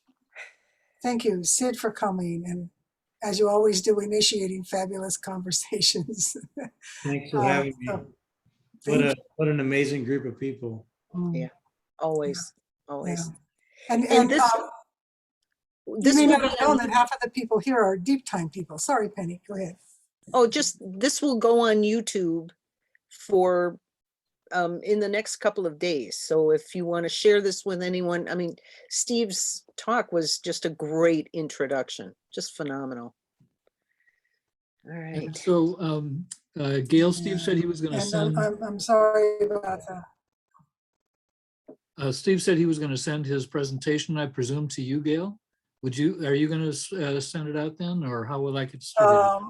Speaker 1: Thank you, Sid, for coming and, as you always do, initiating fabulous conversations.
Speaker 11: Thanks for having me. What an amazing group of people.
Speaker 2: Yeah, always.
Speaker 1: Yeah. And
Speaker 2: this
Speaker 1: you may not have known that half of the people here are deep time people. Sorry, Penny, go ahead.
Speaker 2: Oh, this will go on YouTube for in the next couple of days. So if you want to share this with anyone, I mean, Steve's talk was just a great introduction, just phenomenal. All right.
Speaker 15: And so Gail, Steve said he was going to send.
Speaker 1: I'm sorry about that.
Speaker 15: Steve said he was going to send his presentation, I presume, to you, Gail. Are you going to send it out then, or how will I get started?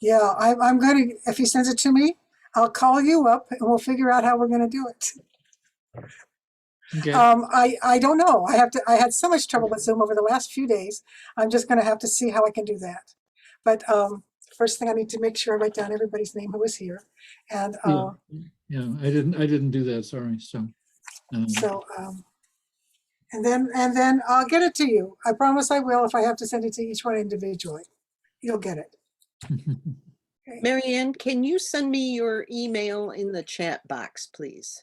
Speaker 1: Yeah, I'm going to, if he sends it to me, I'll call you up and we'll figure out how we're going to do it.
Speaker 15: Okay.
Speaker 1: I don't know. I had so much trouble with Zoom over the last few days. I'm just going to have to see how I can do that. But first thing I need to make sure I write down everybody's name who is here. And
Speaker 15: yeah, I didn't do that. Sorry. So.
Speaker 1: And then I'll get it to you. I promise I will. If I have to send it to each one individually, you'll get it.
Speaker 2: Okay. Marianne, can you send me your email in the chat box, please?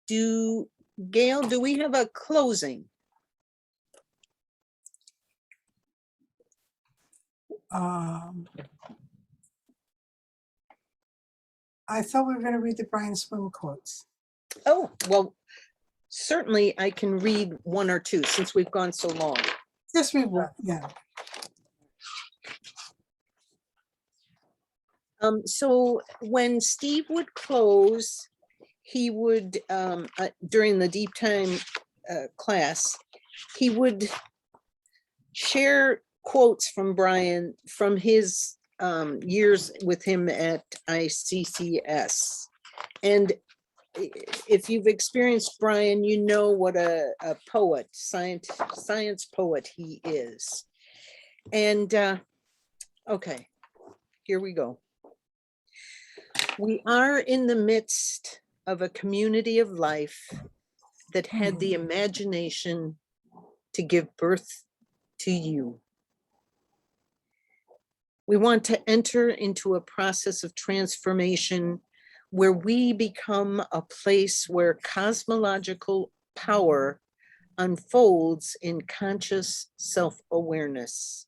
Speaker 2: Gail, do we have a closing?
Speaker 1: I thought we were going to read the Brian Swim quotes.
Speaker 2: Oh, well, certainly I can read 1 or 2 since we've gone so long.
Speaker 1: Yes, we will. Yeah.
Speaker 2: So when Steve would close, he would, during the deep time class, he would share quotes from Brian from his years with him at ICCS. And if you've experienced Brian, you know what a poet, science poet he is. And okay, here we go. We are in the midst of a community of life that had the imagination to give birth to you. We want to enter into a process of transformation where we become a place where cosmological power unfolds in conscious self-awareness.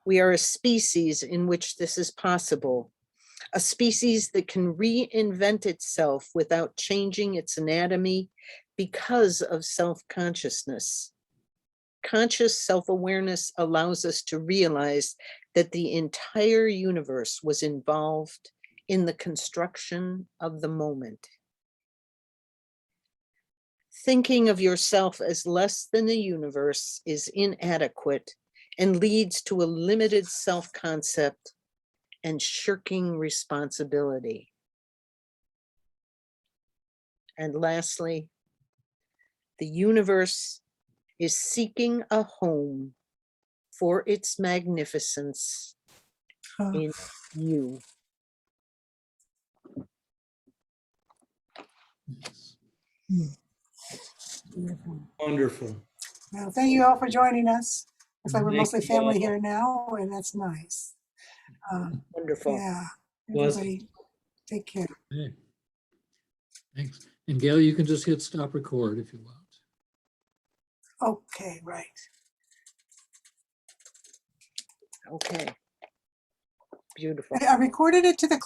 Speaker 2: We are a species in which this is possible, a species that can reinvent itself without changing its anatomy because of self-consciousness. Conscious self-awareness allows us to realize that the entire universe was involved in the construction of the moment. Thinking of yourself as less than the universe is inadequate and leads to a limited self-concept and shirking responsibility. And lastly, the universe is seeking a home for its magnificence in you.
Speaker 11: Wonderful.
Speaker 1: Well, thank you all for joining us. Looks like we're
Speaker 11: Thank
Speaker 1: mostly
Speaker 11: you
Speaker 1: family
Speaker 11: all.
Speaker 1: here now, and that's nice.
Speaker 2: Wonderful.
Speaker 1: Yeah,
Speaker 11: Bless-
Speaker 1: everybody take care.
Speaker 15: Okay. Thanks. And Gail, you can just hit stop record if you want.
Speaker 1: Okay, right.
Speaker 2: Okay. Beautiful.
Speaker 1: I recorded it to the